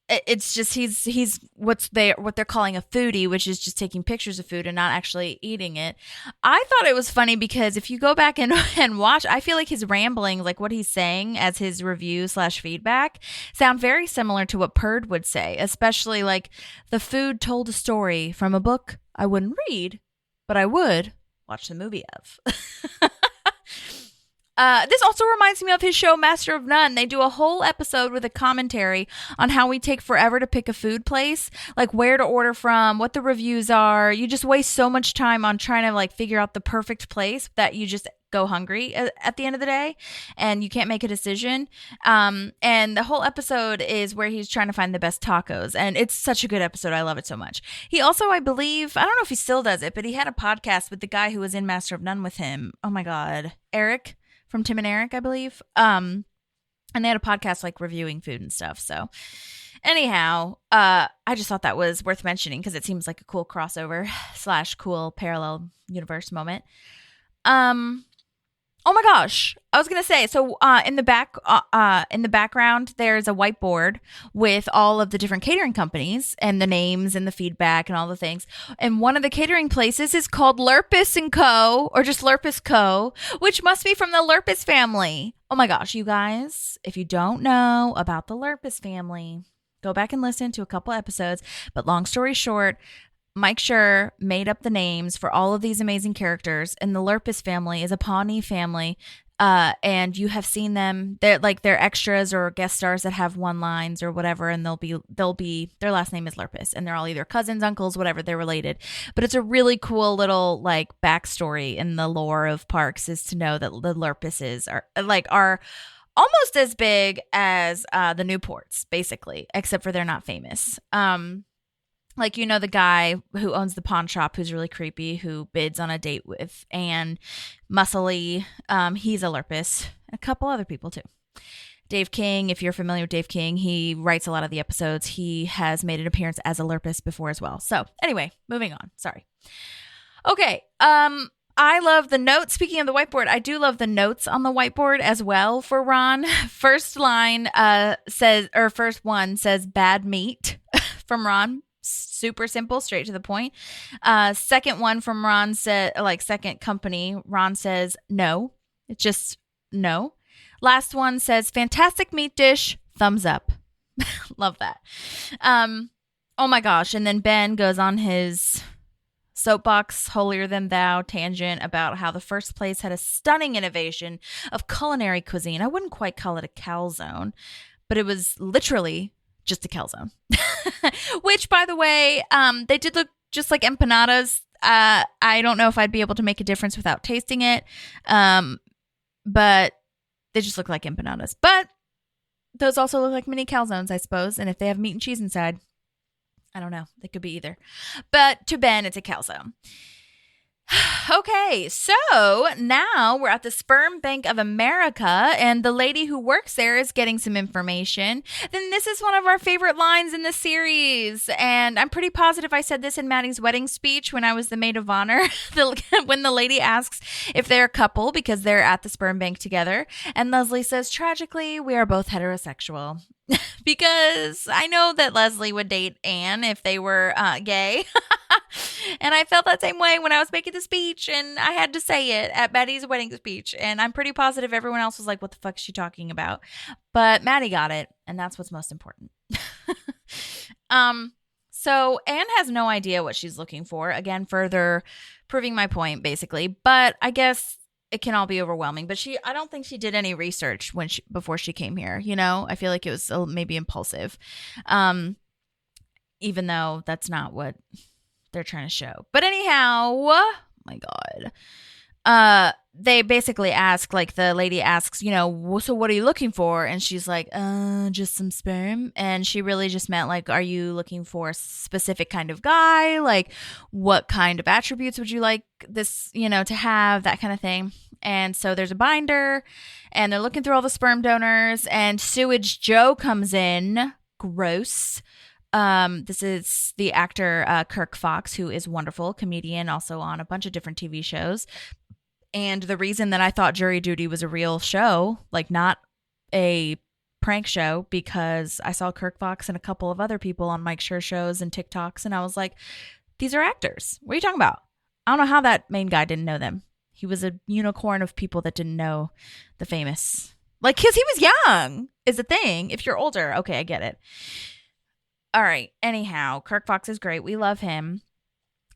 it's just he's what they're calling a foodie, which is just taking pictures of food and not actually eating it. I thought it was funny because if you go back and watch, I feel like his rambling, like what he's saying as his review / feedback, sound very similar to what Perd would say, especially like the food told a story from a book I wouldn't read, but I would watch the movie of. This also reminds me of his show Master of None. They do a whole episode with a commentary on how we take forever to pick a food place, like where to order from, what the reviews are. You just waste so much time on trying to like figure out the perfect place that you just go hungry at the end of the day and you can't make a decision. And the whole episode is where he's trying to find the best tacos, and it's such a good episode. I love it so much. He also, I believe, I don't know if he still does it, but he had a podcast with the guy who was in Master of None with him. Oh my God, Eric from Tim and Eric, I believe. And they had a podcast like reviewing food and stuff. So anyhow, I just thought that was worth mentioning because it seems like a cool crossover / cool parallel universe moment. Oh my gosh, I was gonna say, so in the background, there's a whiteboard with all of the different catering companies and the names and the feedback and all the things. And one of the catering places is called Lurpus & Co., or just Lurpus Co., which must be from the Lurpus family. Oh my gosh, you guys, if you don't know about the Lurpus family, go back and listen to a couple episodes. But long story short, Mike Schur made up the names for all of these amazing characters, and the Lurpus family is a Pawnee family, and you have seen them. They're extras or guest stars that have one lines or whatever, and they'll be their last name is Lurpus, and they're all either cousins, uncles, whatever, they're related. But it's a really cool little like backstory in the lore of parks is to know that the Lurpuses are almost as big as the Newports, basically, except for they're not famous. Like, you know, the guy who owns the pawn shop who's really creepy, who bids on a date with Anne, muscly, he's a Lurpus. A couple other people, too. Dave King, if you're familiar with Dave King, he writes a lot of the episodes. He has made an appearance as a Lurpus before as well. So, anyway, moving on. Sorry. Okay, I love the notes. Speaking of the whiteboard, I do love the notes on the whiteboard as well for Ron. First one says bad meat from Ron. Super simple, straight to the point. Second one from Ron said, second company, Ron says no. It's just no. Last one says fantastic meat dish, thumbs up. Love that. Oh my gosh. And then Ben goes on his soapbox, holier than thou tangent about how the first place had a stunning innovation of culinary cuisine. I wouldn't quite call it a calzone, but it was literally just a calzone. Which, by the way, they did look just like empanadas. I don't know if I'd be able to make a difference without tasting it, but they just look like empanadas. But those also look like mini calzones, I suppose. And if they have meat and cheese inside, I don't know. They could be either. But to Ben, it's a calzone. Okay, so now we're at the Sperm Bank of America, and the lady who works there is getting some information. Then this is one of our favorite lines in the series, and I'm pretty positive I said this in Maddie's wedding speech when I was the maid of honor, when the lady asks if they're a couple because they're at the sperm bank together, and Leslie says, tragically, we are both heterosexual. Because I know that Leslie would date Anne if they were gay. And I felt that same way when I was making the speech, and I had to say it at Maddie's wedding speech. And I'm pretty positive everyone else was like, what the fuck is she talking about? But Maddie got it, and that's what's most important. So Anne has no idea what she's looking for. Again, further proving my point, basically. But I guess it can all be overwhelming, but I don't think she did any research before she came here. You know, I feel like it was maybe impulsive, even though that's not what they're trying to show. But anyhow, oh my God, they basically ask, like the lady asks, you know, so what are you looking for? And she's like, just some sperm. And she really just meant like, are you looking for a specific kind of guy? Like, what kind of attributes would you like this, you know, to have, that kind of thing. And so there's a binder, and they're looking through all the sperm donors, and Sewage Joe comes in. Gross. This is the actor Kirk Fox, who is wonderful, comedian, also on a bunch of different TV shows. And the reason that I thought Jury Duty was a real show, like not a prank show, because I saw Kirk Fox and a couple of other people on Mike Schur shows and TikToks, and I was like, these are actors. What are you talking about? I don't know how that main guy didn't know them. He was a unicorn of people that didn't know the famous. Like, because he was young is the thing. If you're older, okay, I get it. All right. Anyhow, Kirk Fox is great. We love him.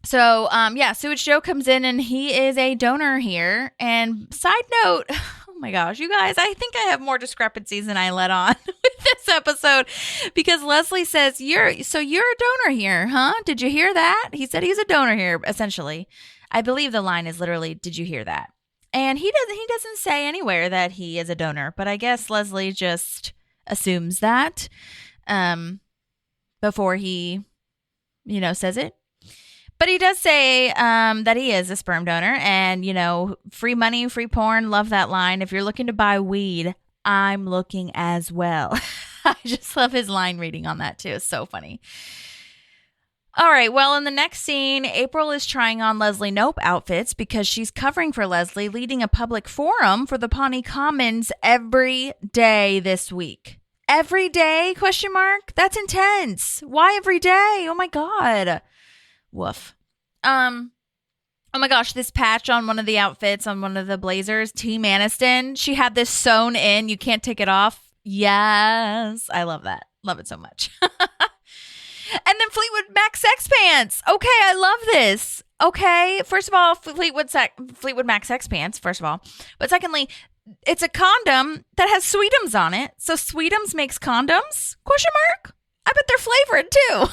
So, Sewage Joe comes in, and he is a donor here. And side note, oh my gosh, you guys, I think I have more discrepancies than I let on with this episode, because Leslie says, you're a donor here, huh? Did you hear that? He said he's a donor here, essentially. I believe the line is literally, did you hear that? And he doesn't say anywhere that he is a donor, but I guess Leslie just assumes that before he, you know, says it. But he does say that he is a sperm donor, and, you know, free money, free porn. Love that line. If you're looking to buy weed, I'm looking as well. I just love his line reading on that too. It's so funny. All right, well, in the next scene, April is trying on Leslie Knope outfits because she's covering for Leslie, leading a public forum for the Pawnee Commons every day this week. Every day? ? That's intense. Why every day? Oh my God. Woof. Oh my gosh, this patch on one of the outfits, on one of the blazers, Team Aniston, she had this sewn in. You can't take it off. Yes. I love that. Love it so much. And then Fleetwood Mac Sex Pants. Okay, I love this. Okay, first of all, Fleetwood Mac Sex Pants, first of all. But secondly, it's a condom that has Sweetums on it. So Sweetums makes condoms? ? I bet they're flavored too.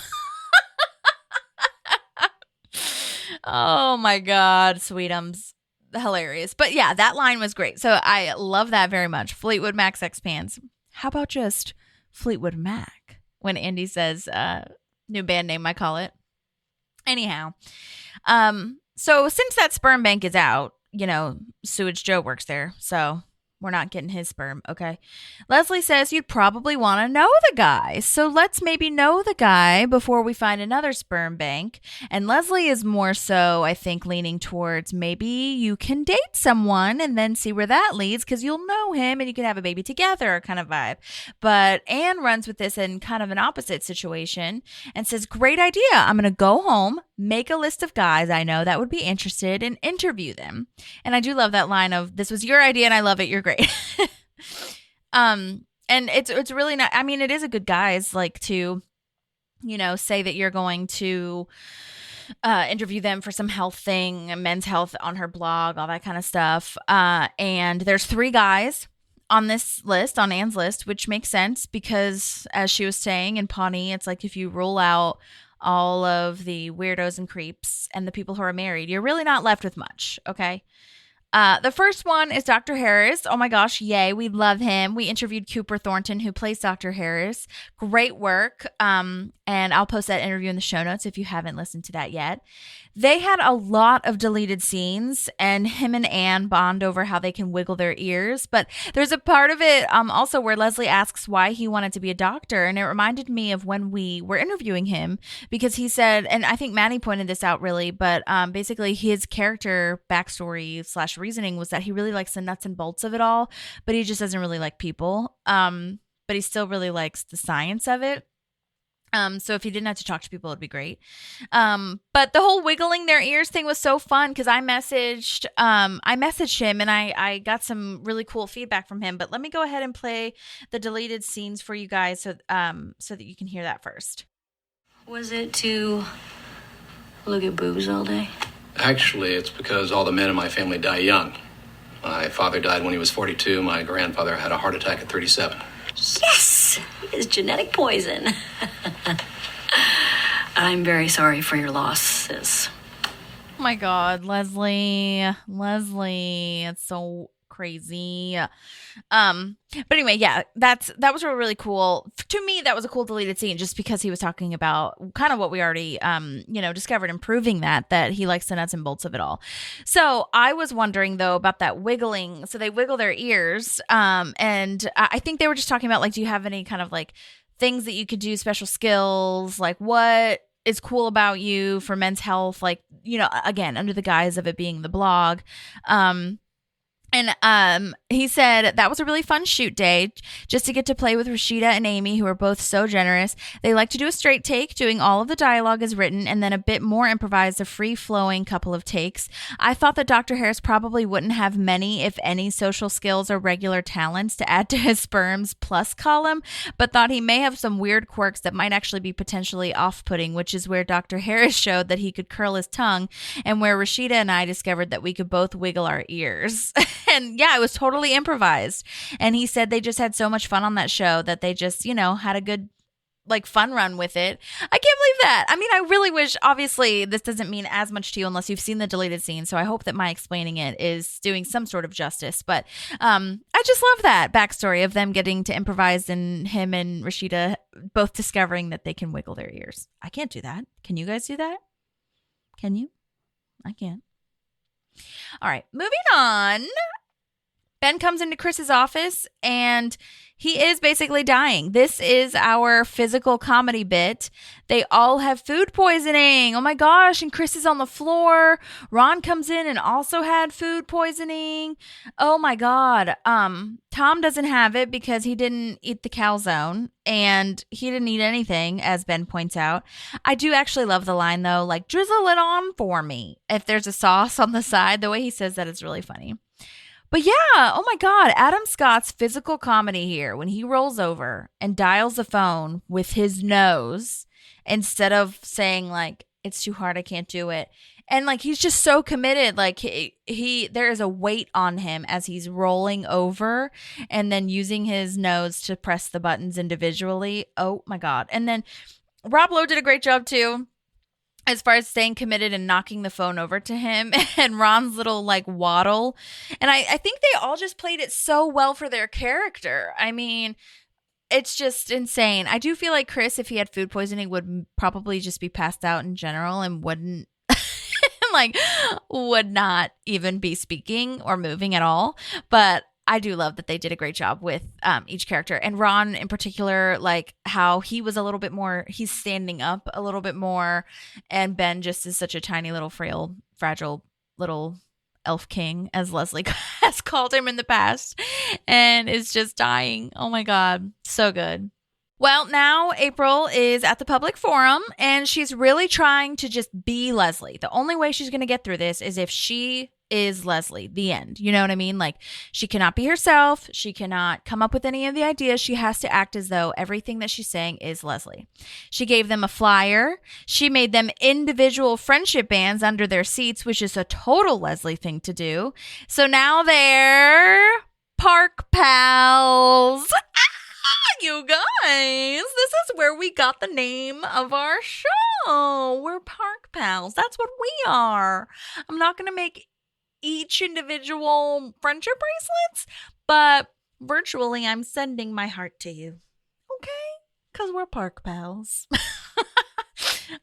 Oh my God, Sweetums. Hilarious. But yeah, that line was great. So I love that very much. Fleetwood Mac Sex Pants. How about just Fleetwood Mac? When Andy says, new band name, I call it. Anyhow, so since that sperm bank is out, you know, Sewage Joe works there, so we're not getting his sperm, okay? Leslie says you'd probably want to know the guy, so let's maybe know the guy before we find another sperm bank. And Leslie is more so, I think, leaning towards maybe you can date someone and then see where that leads, because you'll know him and you can have a baby together kind of vibe. But Anne runs with this in kind of an opposite situation and says, great idea. I'm going to go home, make a list of guys I know that would be interested, and interview them. And I do love that line of, this was your idea and I love it. You're great. And it's really not, I mean, it is a good guise, like, to, you know, say that you're going to interview them for some health thing, men's health on her blog, all that kind of stuff. And there's 3 guys on this list, on Anne's list, which makes sense because, as she was saying, in Pawnee, it's like if you rule out all of the weirdos and creeps and the people who are married, you're really not left with much, okay? The first one is Dr. Harris. Oh my gosh, yay. We love him. We interviewed Cooper Thornton, who plays Dr. Harris. Great work. And I'll post that interview in the show notes if you haven't listened to that yet. They had a lot of deleted scenes, and him and Anne bond over how they can wiggle their ears. But there's a part of it also where Leslie asks why he wanted to be a doctor, and it reminded me of when we were interviewing him, because he said, and I think Maddie pointed this out really, but basically his character backstory / reasoning was that he really likes the nuts and bolts of it all, but he just doesn't really like people. But he still really likes the science of it. So if he didn't have to talk to people, it'd be great. But the whole wiggling their ears thing was so fun because I messaged him and I got some really cool feedback from him. But let me go ahead and play the deleted scenes for you guys so that you can hear that first. Was it to look at boobs all day? Actually, it's because all the men in my family die young. My father died when he was 42. My grandfather had a heart attack at 37. Yes! It's genetic poison. I'm very sorry for your loss, sis. Oh my God, Leslie, it's so crazy. But anyway, yeah, that was really cool. To me, that was a cool deleted scene just because he was talking about kind of what we already, discovered and proving that he likes the nuts and bolts of it all. So I was wondering though about that wiggling. So they wiggle their ears. And I think they were just talking about like, do you have any kind of like things that you could do, special skills, like what is cool about you for men's health? Like, again, under the guise of it being the blog. And he said that was a really fun shoot day just to get to play with Rashida and Amy, who are both so generous. They like to do a straight take, doing all of the dialogue as written, and then a bit more improvised, a free-flowing couple of takes. I thought that Dr. Harris probably wouldn't have many, if any, social skills or regular talents to add to his sperms plus column, but thought he may have some weird quirks that might actually be potentially off-putting, which is where Dr. Harris showed that he could curl his tongue, and where Rashida and I discovered that we could both wiggle our ears. And yeah, it was totally improvised. And he said they just had so much fun on that show that they just, had a good fun run with it. I can't believe that. I mean, I really wish, obviously this doesn't mean as much to you unless you've seen the deleted scene. So I hope that my explaining it is doing some sort of justice. But I just love that backstory of them getting to improvise and him and Rashida both discovering that they can wiggle their ears. I can't do that. Can you guys do that? Can you? I can't. All right, moving on. Ben comes into Chris's office and he is basically dying. This is our physical comedy bit. They all have food poisoning. Oh my gosh. And Chris is on the floor. Ron comes in and also had food poisoning. Oh my God. Tom doesn't have it because he didn't eat the calzone and he didn't eat anything, as Ben points out. I do actually love the line though, like drizzle it on for me. If there's a sauce on the side, the way he says that is really funny. But yeah, oh my God, Adam Scott's physical comedy here when he rolls over and dials the phone with his nose instead of saying like, it's too hard, I can't do it. And like, he's just so committed. Like he there is a weight on him as he's rolling over and then using his nose to press the buttons individually. Oh my God. And then Rob Lowe did a great job too, as far as staying committed and knocking the phone over to him and Ron's little like waddle. And I think they all just played it so well for their character. I mean, it's just insane. I do feel like Chris, if he had food poisoning, would probably just be passed out in general and wouldn't would not even be speaking or moving at all. But I do love that they did a great job with each character. And Ron in particular, like how he was a little bit more, he's standing up a little bit more. And Ben just is such a tiny little frail, fragile little elf king, as Leslie has called him in the past, and is just dying. Oh my God. So good. Well, now April is at the public forum and she's really trying to just be Leslie. The only way she's going to get through this is if she is Leslie, the end. You know what I mean? Like, she cannot be herself. She cannot come up with any of the ideas. She has to act as though everything that she's saying is Leslie. She gave them a flyer. She made them individual friendship bands under their seats, which is a total Leslie thing to do. So now they're park pals. You guys, this is where we got the name of our show. We're park pals. That's what we are. I'm not going to make each individual friendship bracelets, but virtually I'm sending my heart to you. Okay? Because we're park pals.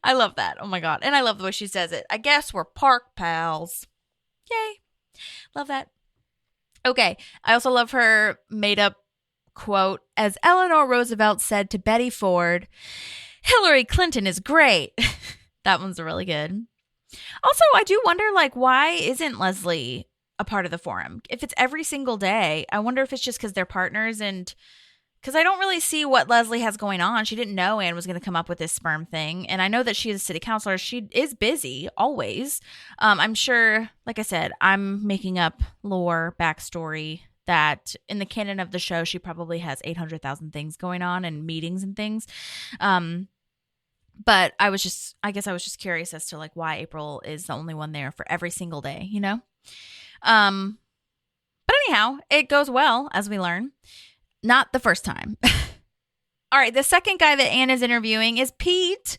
I love that. Oh my God. And I love the way she says it. I guess we're park pals. Yay. Love that. Okay. I also love her made up quote. As Eleanor Roosevelt said to Betty Ford, Hillary Clinton is great. That one's really good. Also, I do wonder, like, why isn't Leslie a part of the forum? If it's every single day, I wonder if it's just because they're partners, and because I don't really see what Leslie has going on. She didn't know Anne was going to come up with this sperm thing. And I know that she is a city councilor. She is busy always. I'm sure, like I said, I'm making up lore, backstory, that in the canon of the show, she probably has 800,000 things going on and meetings and things. But I guess I was just curious as to like why April is the only one there for every single day, you know? But anyhow, it goes well, as we learn. Not the first time. All right, the second guy that Anne is interviewing is Pete,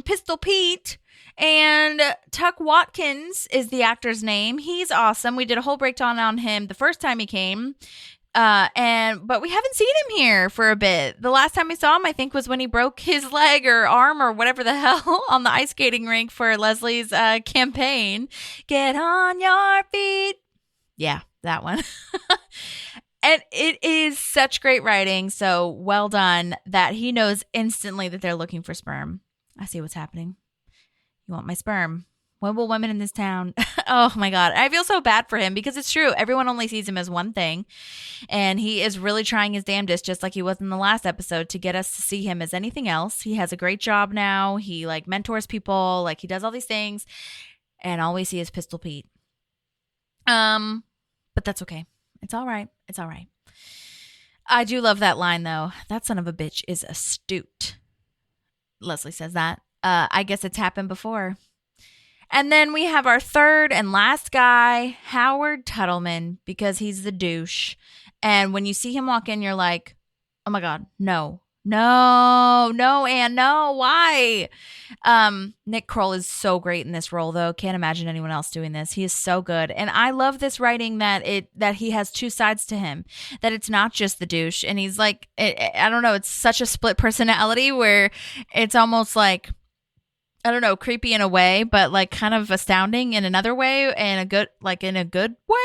Pistol Pete, and Tuck Watkins is the actor's name. He's awesome. We did a whole breakdown on him the first time he came, but we haven't seen him here for a bit. The last time we saw him, I think, was when he broke his leg or arm or whatever the hell on the ice skating rink for Leslie's campaign. Get on your feet. Yeah, that one. And it is such great writing, so well done that he knows instantly that they're looking for sperm. I see what's happening. You want my sperm? When will women in this town? Oh my God. I feel so bad for him because it's true. Everyone only sees him as one thing. And he is really trying his damnedest, just like he was in the last episode, to get us to see him as anything else. He has a great job now. He like mentors people. Like he does all these things. And all we see is Pistol Pete. But that's okay. It's all right. It's all right. I do love that line, though. That son of a bitch is astute. Leslie says that. I guess it's happened before. And then we have our third and last guy, Howard Tuttleman, because he's the douche. And when you see him walk in, you're like, oh my God, no, Anne, no, why? Nick Kroll is so great in this role, though. Can't imagine anyone else doing this. He is so good. And I love this writing that he has two sides to him, that it's not just the douche. And he's like, I don't know, it's such a split personality where it's almost like, I don't know, creepy in a way, but like kind of astounding in another way, and in a good way,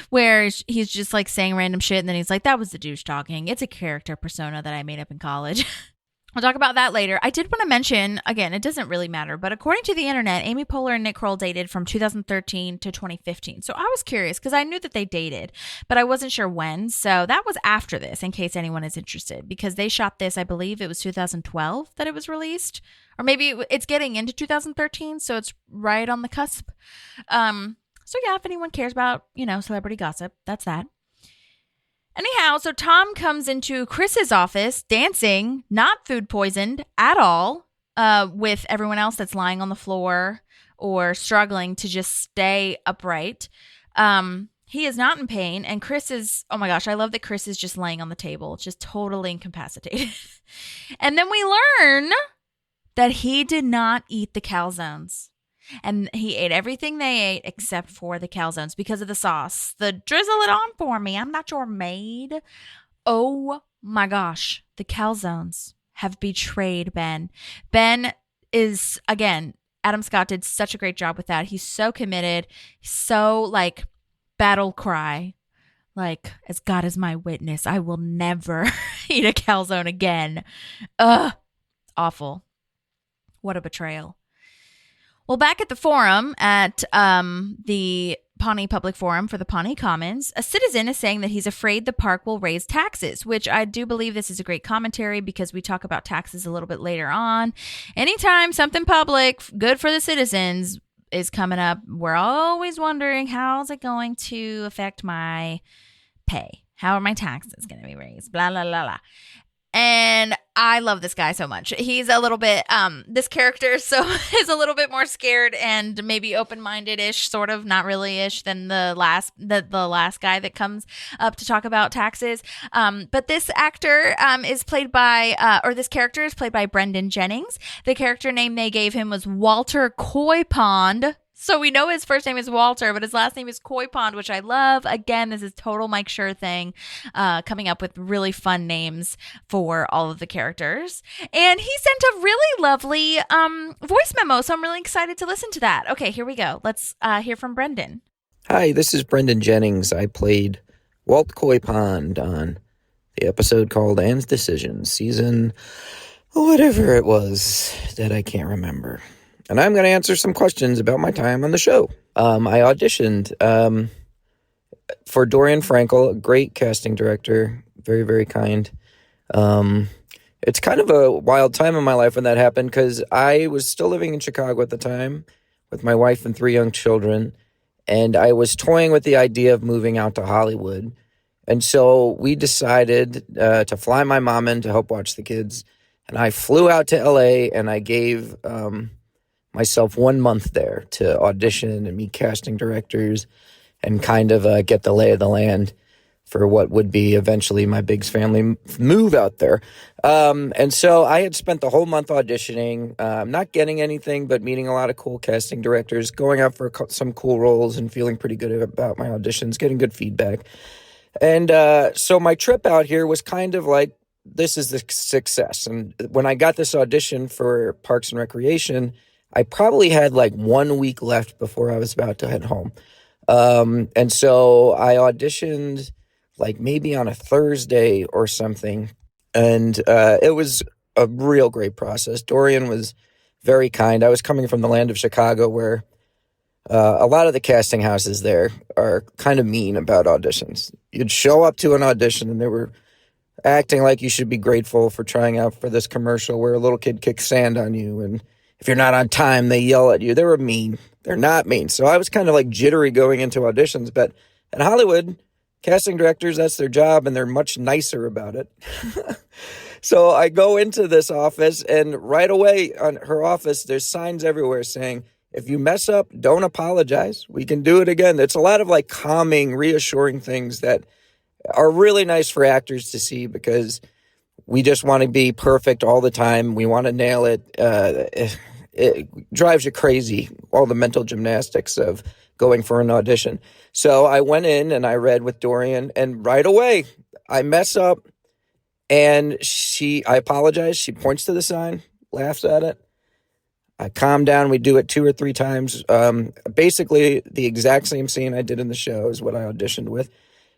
where he's just like saying random shit. And then he's like, that was the douche talking. It's a character persona that I made up in college. We'll talk about that later. I did want to mention, again, it doesn't really matter, but according to the internet, Amy Poehler and Nick Kroll dated from 2013 to 2015. So I was curious because I knew that they dated, but I wasn't sure when. So that was after this, in case anyone is interested, because they shot this, I believe it was 2012 that it was released, or maybe it's getting into 2013. So it's right on the cusp. So yeah, if anyone cares about, celebrity gossip, that's that. Anyhow, so Tom comes into Chris's office dancing, not food poisoned at all, with everyone else that's lying on the floor or struggling to just stay upright. He is not in pain, and Chris is, oh my gosh, I love that Chris is just laying on the table, just totally incapacitated. And then we learn that he did not eat the calzones. And he ate everything they ate except for the calzones because of the sauce. The drizzle it on for me. I'm not your maid. Oh my gosh. The calzones have betrayed Ben. Ben is, again, Adam Scott did such a great job with that. He's so committed. So like battle cry. Like, as God is my witness, I will never eat a calzone again. Ugh. Awful. What a betrayal. Well, back at the forum, at the Pawnee Public Forum for the Pawnee Commons, a citizen is saying that he's afraid the park will raise taxes, which I do believe this is a great commentary because we talk about taxes a little bit later on. Anytime something public, good for the citizens, is coming up, we're always wondering, how's it going to affect my pay? How are my taxes going to be raised? Blah, blah, blah, blah. And I love this guy so much. He's a little bit, this character is a little bit more scared and maybe open-minded-ish, sort of, not really-ish, than the last guy that comes up to talk about taxes. But this actor is played by, this character is played by Brendan Jennings. The character name they gave him was Walter Coy Pond. So we know his first name is Walter, but his last name is Koi Pond, which I love. Again, this is total Mike Schur thing, coming up with really fun names for all of the characters. And he sent a really lovely voice memo, so I'm really excited to listen to that. Okay, here we go. Let's hear from Brendan. Hi, this is Brendan Jennings. I played Walt Koi Pond on the episode called Anne's Decision, season whatever it was that I can't remember. And I'm going to answer some questions about my time on the show. I auditioned for Dorian Frankel, a great casting director, very, very kind. It's kind of a wild time in my life when that happened because I was still living in Chicago at the time with my wife and 3 young children, and I was toying with the idea of moving out to Hollywood. And so we decided to fly my mom in to help watch the kids, and I flew out to L.A., and I gave myself 1 month there to audition and meet casting directors and kind of get the lay of the land for what would be eventually my big family move out there. And so I had spent the whole month auditioning, not getting anything, but meeting a lot of cool casting directors, going out for some cool roles and feeling pretty good about my auditions, getting good feedback. And so my trip out here was kind of like, this is the success. And when I got this audition for Parks and Recreation, I probably had like 1 week left before I was about to head home. And so I auditioned like maybe on a Thursday or something. And it was a real great process. Dorian was very kind. I was coming from the land of Chicago where a lot of the casting houses there are kind of mean about auditions. You'd show up to an audition and they were acting like you should be grateful for trying out for this commercial where a little kid kicks sand on you, and if you're not on time, they yell at you. They were mean. They're not mean. So I was kind of like jittery going into auditions. But in Hollywood, casting directors, that's their job, and they're much nicer about it. So I go into this office, and right away on her office, there's signs everywhere saying, if you mess up, don't apologize. We can do it again. It's a lot of like calming, reassuring things that are really nice for actors to see because we just want to be perfect all the time. We want to nail it. It drives you crazy, all the mental gymnastics of going for an audition. So I went in and I read with Dorian, and right away I mess up and I apologize. She points to the sign, laughs at it. I calm down. We do it 2 or 3 times. Basically the exact same scene I did in the show is what I auditioned with.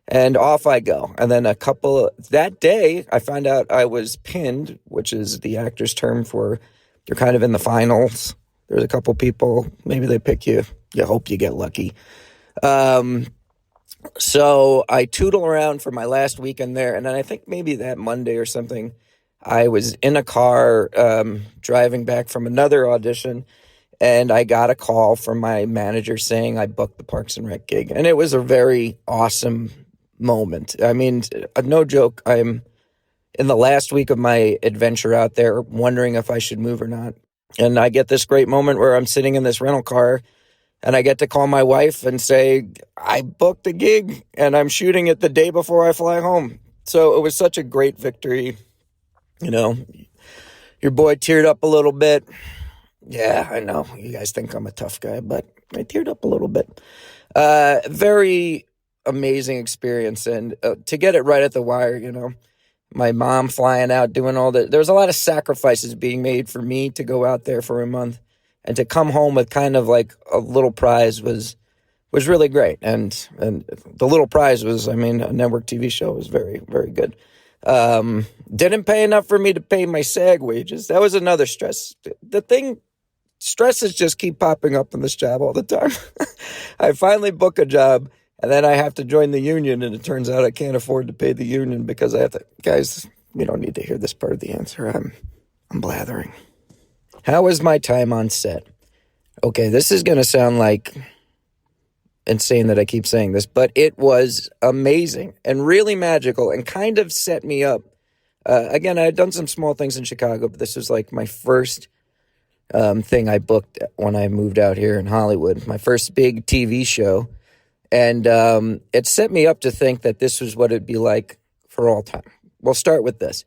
And off I go. And then that day, I found out I was pinned, which is the actor's term for you're kind of in the finals. There's a couple people, maybe they pick you. You hope you get lucky. So I tootle around for my last weekend there. And then I think maybe that Monday or something, I was in a car driving back from another audition. And I got a call from my manager saying I booked the Parks and Rec gig. And it was a very awesome moment. I mean, no joke. I'm in the last week of my adventure out there wondering if I should move or not. And I get this great moment where I'm sitting in this rental car and I get to call my wife and say, I booked a gig and I'm shooting it the day before I fly home. So it was such a great victory. You know, your boy teared up a little bit. Yeah, I know. You guys think I'm a tough guy, but I teared up a little bit. Very amazing experience. And to get it right at the wire, you know, my mom flying out, doing all that. There's a lot of sacrifices being made for me to go out there for a month and to come home with kind of like a little prize was really great. And the little prize was, I mean, a network TV show was very, very good. Didn't pay enough for me to pay my SAG wages. That was another stress. Stresses just keep popping up in this job all the time. I finally book a job and then I have to join the union, and it turns out I can't afford to pay the union because I have to. Guys, you don't need to hear this part of the answer. I'm blathering. How was my time on set? Okay, this is going to sound like insane that I keep saying this, but it was amazing and really magical and kind of set me up. Again, I had done some small things in Chicago, but this was like my first thing I booked when I moved out here in Hollywood, my first big TV show. And it set me up to think that this was what it'd be like for all time. We'll start with this.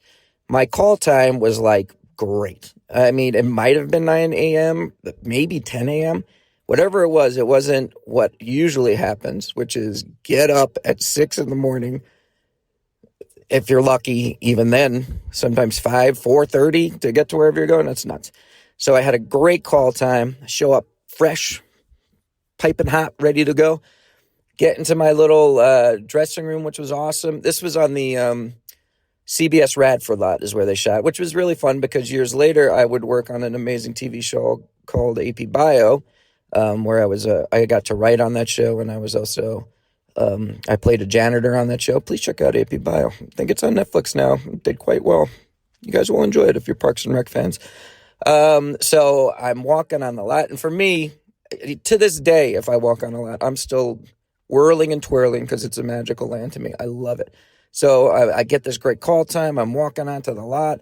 My call time was like great. I mean, it might have been 9 a.m., maybe 10 a.m., whatever it wasn't what usually happens, which is get up at 6 a.m. If you're lucky, even then, sometimes 4:30 to get to wherever you're going. That's nuts. So I had a great call time, show up fresh, piping hot, ready to go, get into my little dressing room, which was awesome. This was on the CBS Radford lot is where they shot, which was really fun because years later I would work on an amazing TV show called AP Bio, where I got to write on that show, and I was also I played a janitor on that show. Please check out AP Bio. I think it's on Netflix now. It did quite well. You guys will enjoy it if you're Parks and Rec fans. So I'm walking on the lot, and for me, to this day, if I walk on a lot, I'm still whirling and twirling because it's a magical land to me. I love it. So I get this great call time. I'm walking onto the lot.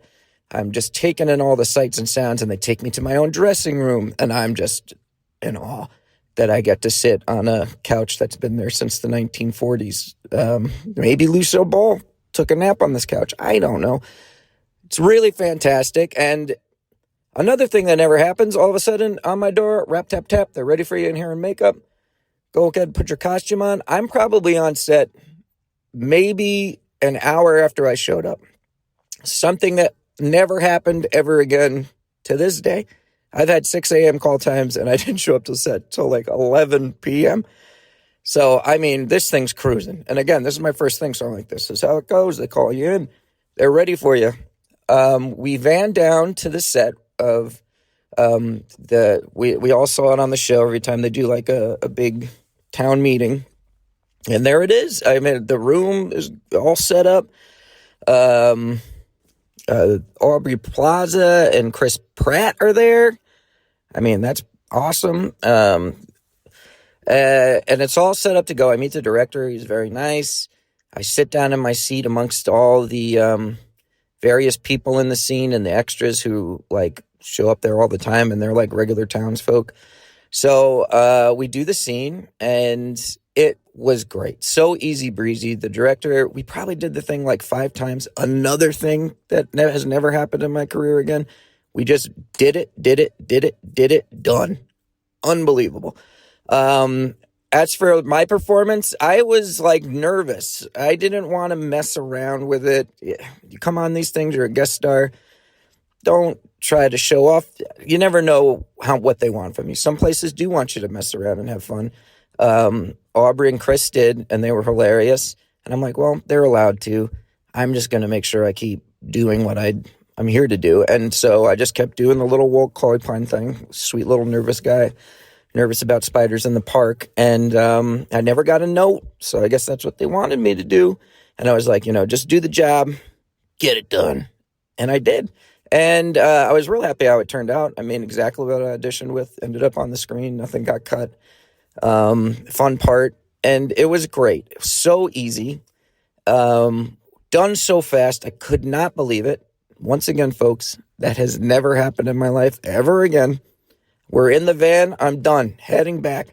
I'm just taking in all the sights and sounds, and they take me to my own dressing room, and I'm just in awe that I get to sit on a couch that's been there since the 1940s. Maybe Lucille Ball took a nap on this couch. I don't know. It's really fantastic. And another thing that never happens, all of a sudden on my door, rap, tap, tap, they're ready for you in here in makeup. Go ahead, put your costume on. I'm probably on set maybe an hour after I showed up. Something that never happened ever again to this day. I've had 6 a.m. call times, and I didn't show up to set till like 11 p.m. So, I mean, this thing's cruising. And again, this is my first thing, so I'm like, this is how it goes. They call you in. They're ready for you. We van down to the set of we all saw it on the show every time they do like a big town meeting. And there it is. I mean, the room is all set up. Aubrey Plaza and Chris Pratt are there. I mean, that's awesome. And it's all set up to go. I meet the director. He's very nice. I sit down in my seat amongst all the various people in the scene and the extras who like show up there all the time, and they're like regular townsfolk. So we do the scene, and it was great. So easy breezy. The director, we probably did the thing like 5 times. Another thing that has never happened in my career again. We just did it, done. Unbelievable. As for my performance, I was like nervous. I didn't want to mess around with it. You come on these things, you're a guest star. Don't try to show off. You never know what they want from you. Some places do want you to mess around and have fun. Aubrey and Chris did, and they were hilarious. And I'm like, well, they're allowed to. I'm just going to make sure I keep doing what I'm here to do. And so I just kept doing the little Walt Coypine thing. Sweet little nervous guy. Nervous about spiders in the park. And I never got a note. So I guess that's what they wanted me to do. And I was like, just do the job. Get it done. And I did. And I was real happy how it turned out. I mean, exactly what I auditioned with. Ended up on the screen. Nothing got cut. Fun part. And it was great. It was so easy. Done so fast. I could not believe it. Once again, folks, that has never happened in my life ever again. We're in the van. I'm done. Heading back.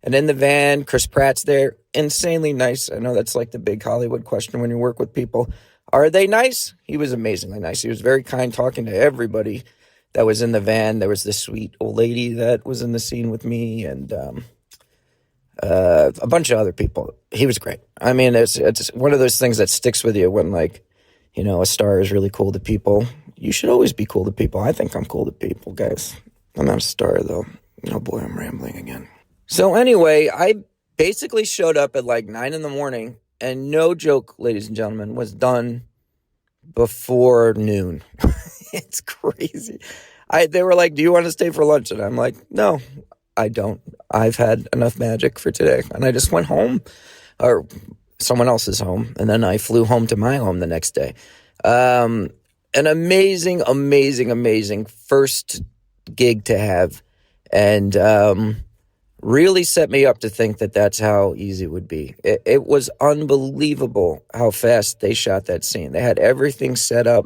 And in the van, Chris Pratt's there. Insanely nice. I know that's like the big Hollywood question when you work with people. Are they nice? He was amazingly nice. He was very kind, talking to everybody that was in the van. There was this sweet old lady that was in the scene with me, and a bunch of other people. He was great. I mean, it's one of those things that sticks with you when, like, a star is really cool to people. You should always be cool to people. I think I'm cool to people, guys. I'm not a star, though. Oh, boy, I'm rambling again. So anyway, I basically showed up at like 9 a.m, and no joke, ladies and gentlemen, was done before noon. It's crazy. They were like, do you want to stay for lunch? And I'm like, no, I don't. I've had enough magic for today. And I just went home, or someone else's home, and then I flew home to my home the next day. An amazing, amazing, amazing first gig to have, and really set me up to think that that's how easy it would be. It was unbelievable how fast they shot that scene. They had everything set up.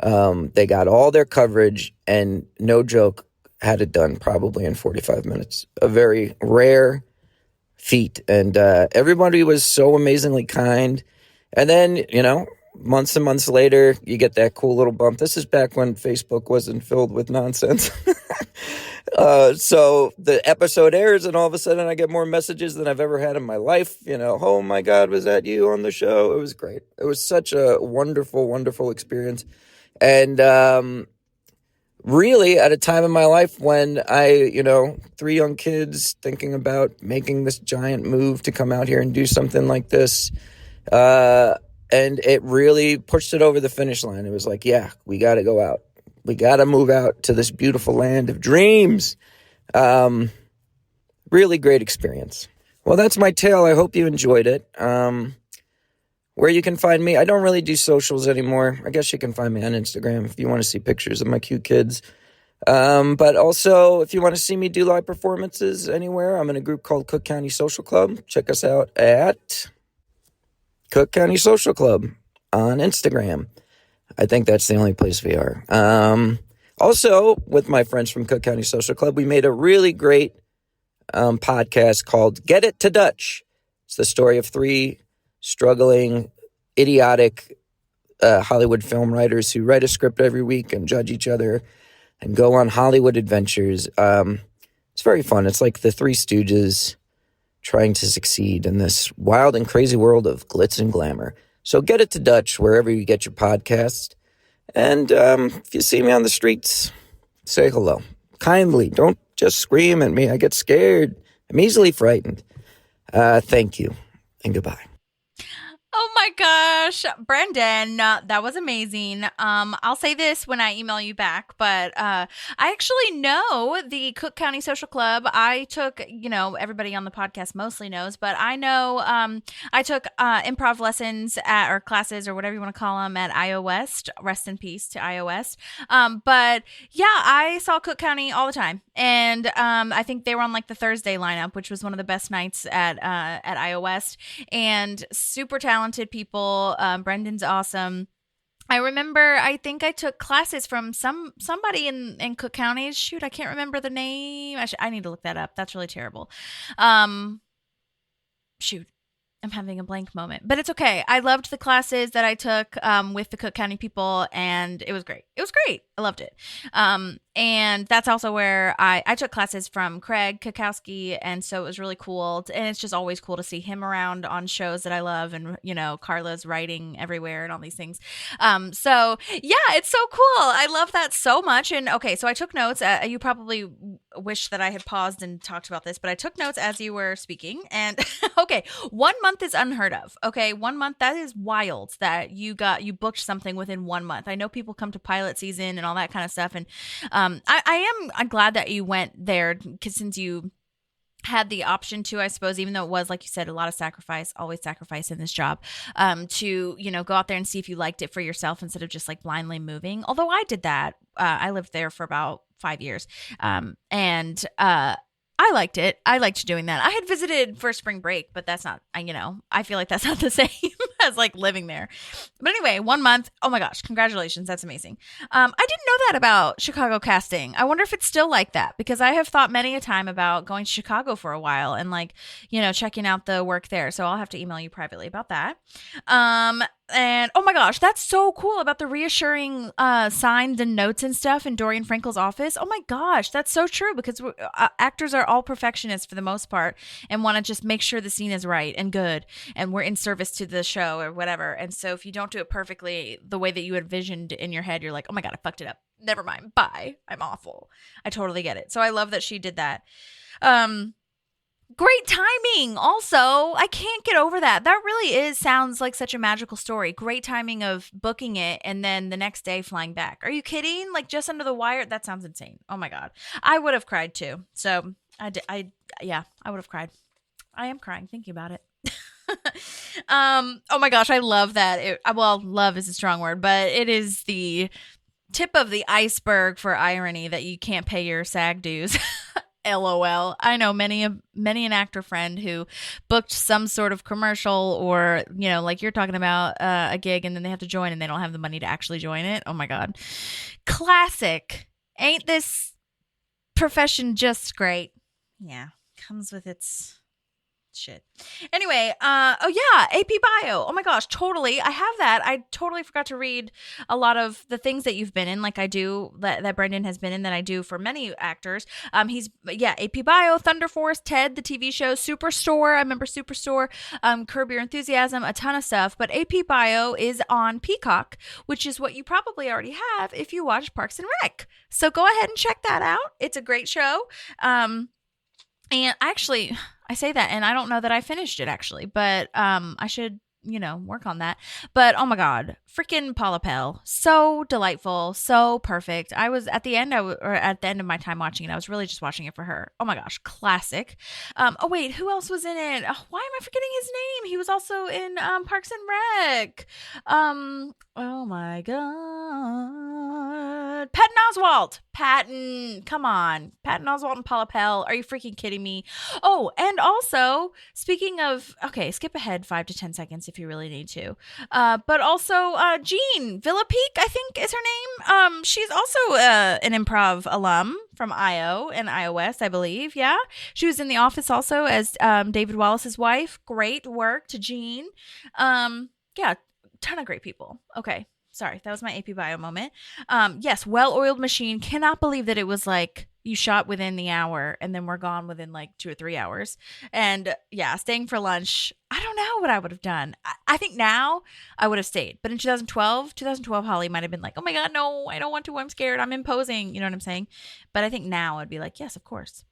They got all their coverage, and no joke, had it done probably in 45 minutes. A very rare feat, and everybody was so amazingly kind. And then, months and months later, you get that cool little bump. This is back when Facebook wasn't filled with nonsense. So the episode airs, and all of a sudden I get more messages than I've ever had in my life. Oh my God, was that you on the show? It was great. It was such a wonderful, wonderful experience. And really at a time in my life when I, 3 young kids thinking about making this giant move to come out here and do something like this. And it really pushed it over the finish line. It was like, yeah, we got to go out. We got to move out to this beautiful land of dreams. Really great experience. Well, that's my tale. I hope you enjoyed it. Where you can find me, I don't really do socials anymore. I guess you can find me on Instagram if you want to see pictures of my cute kids. But also, if you want to see me do live performances anywhere, I'm in a group called Cook County Social Club. Check us out at Cook County Social Club on Instagram. I think that's the only place we are. Also, with my friends from Cook County Social Club, we made a really great podcast called Get It to Dutch. It's the story of 3 struggling, idiotic Hollywood film writers who write a script every week and judge each other and go on Hollywood adventures. It's very fun. It's like the 3 Stooges trying to succeed in this wild and crazy world of glitz and glamour. So Get It to Dutch wherever you get your podcast. And if you see me on the streets, say hello. Kindly. Don't just scream at me. I get scared. I'm easily frightened. Thank you and goodbye. Oh my gosh, Brendan, that was amazing. I'll say this when I email you back, but I actually know the Cook County Social Club. I took, everybody on the podcast mostly knows, but I know I took improv lessons or classes or whatever you want to call them at IO West. Rest in peace to IO West. But yeah, I saw Cook County all the time. And I think they were on like the Thursday lineup, which was one of the best nights at IO West. And super talented people. Brendan's awesome. I remember, I think I took classes from somebody in Cook County. Shoot, I can't remember the name. I need to look that up. That's really terrible. Shoot. I'm having a blank moment, but it's okay. I loved the classes that I took with the Cook County people, and it was great. It was great. I loved it. And that's also where I took classes from Craig Kakowski, and so it was really cool. And it's just always cool to see him around on shows that I love, and Carla's writing everywhere and all these things. So yeah, it's so cool. I love that so much. And okay, so I took notes. You probably wish that I had paused and talked about this, but I took notes as you were speaking. And okay, 1 month is unheard of. Okay, 1 month, that is wild that you booked something within 1 month. I know people come to pilot season and all that kind of stuff, and I'm glad that you went there, because since you had the option to, I suppose, even though it was, like you said, a lot of sacrifice, always sacrifice in this job, to, go out there and see if you liked it for yourself instead of just like blindly moving. Although I did that. I lived there for about 5 years. And I liked it. I liked doing that. I had visited for spring break, but that's not, I feel like that's not the same as like living there. But anyway, 1 month. Oh my gosh. Congratulations. That's amazing. I didn't know that about Chicago casting. I wonder if it's still like that, because I have thought many a time about going to Chicago for a while and like, checking out the work there. So I'll have to email you privately about that. And oh my gosh, that's so cool about the reassuring signs and notes and stuff in Dorian Frankel's office. Oh my gosh, that's so true, because actors are all perfectionists for the most part and want to just make sure the scene is right and good and we're in service to the show or whatever. And so if you don't do it perfectly the way that you envisioned in your head, you're like, oh my God, I fucked it up. Never mind. Bye. I'm awful. I totally get it. So I love that she did that. Great timing also. I can't get over that. That really sounds like such a magical story. Great timing of booking it and then the next day flying back. Are you kidding? Like just under the wire? That sounds insane. Oh my God. I would have cried too. So I would have cried. I am crying thinking about it. Oh my gosh. I love that. Love is a strong word, but it is the tip of the iceberg for irony that you can't pay your SAG dues. LOL. I know many an actor friend who booked some sort of commercial or, like you're talking about a gig and then they have to join and they don't have the money to actually join it. Oh my God. Classic. Ain't this profession just great? Yeah. Comes with its shit. Anyway, oh yeah, AP Bio. Oh my gosh, totally. I have that. I totally forgot to read a lot of the things that you've been in, like I do, that Brendan has been in, that I do for many actors. AP Bio, Thunder Force, Ted, the TV show, Superstore. I remember Superstore, Curb Your Enthusiasm, a ton of stuff. But AP Bio is on Peacock, which is what you probably already have if you watch Parks and Rec. So go ahead and check that out. It's a great show. And actually, I say that, and I don't know that I finished it actually, but I should, work on that. But oh my God, freaking Paula Pell, so delightful, so perfect. I was at the end, at the end of my time watching it, I was really just watching it for her. Oh my gosh, classic. Oh wait, who else was in it? Oh, why am I forgetting his name? He was also in Parks and Rec. Oh my God, Patton Oswalt. Come on, Patton Oswalt and Paula Pell. Are you freaking kidding me? Oh, and also speaking of, okay, skip ahead 5 to 10 seconds if you really need to. But also Jean Villapeak, I think is her name. She's also an improv alum from IO and iOS, I believe. Yeah, she was in The Office also as David Wallace's wife. Great work to Jean. Yeah, ton of great people. Okay. Sorry, that was my AP Bio moment. Yes, well-oiled machine. Cannot believe that it was like you shot within the hour and then we're gone within like 2 or 3 hours. And yeah, staying for lunch. I don't know what I would have done. I think now I would have stayed. But in 2012, Holly might have been like, oh my God, no, I don't want to. I'm scared. I'm imposing. You know what I'm saying? But I think now I'd be like, yes, of course.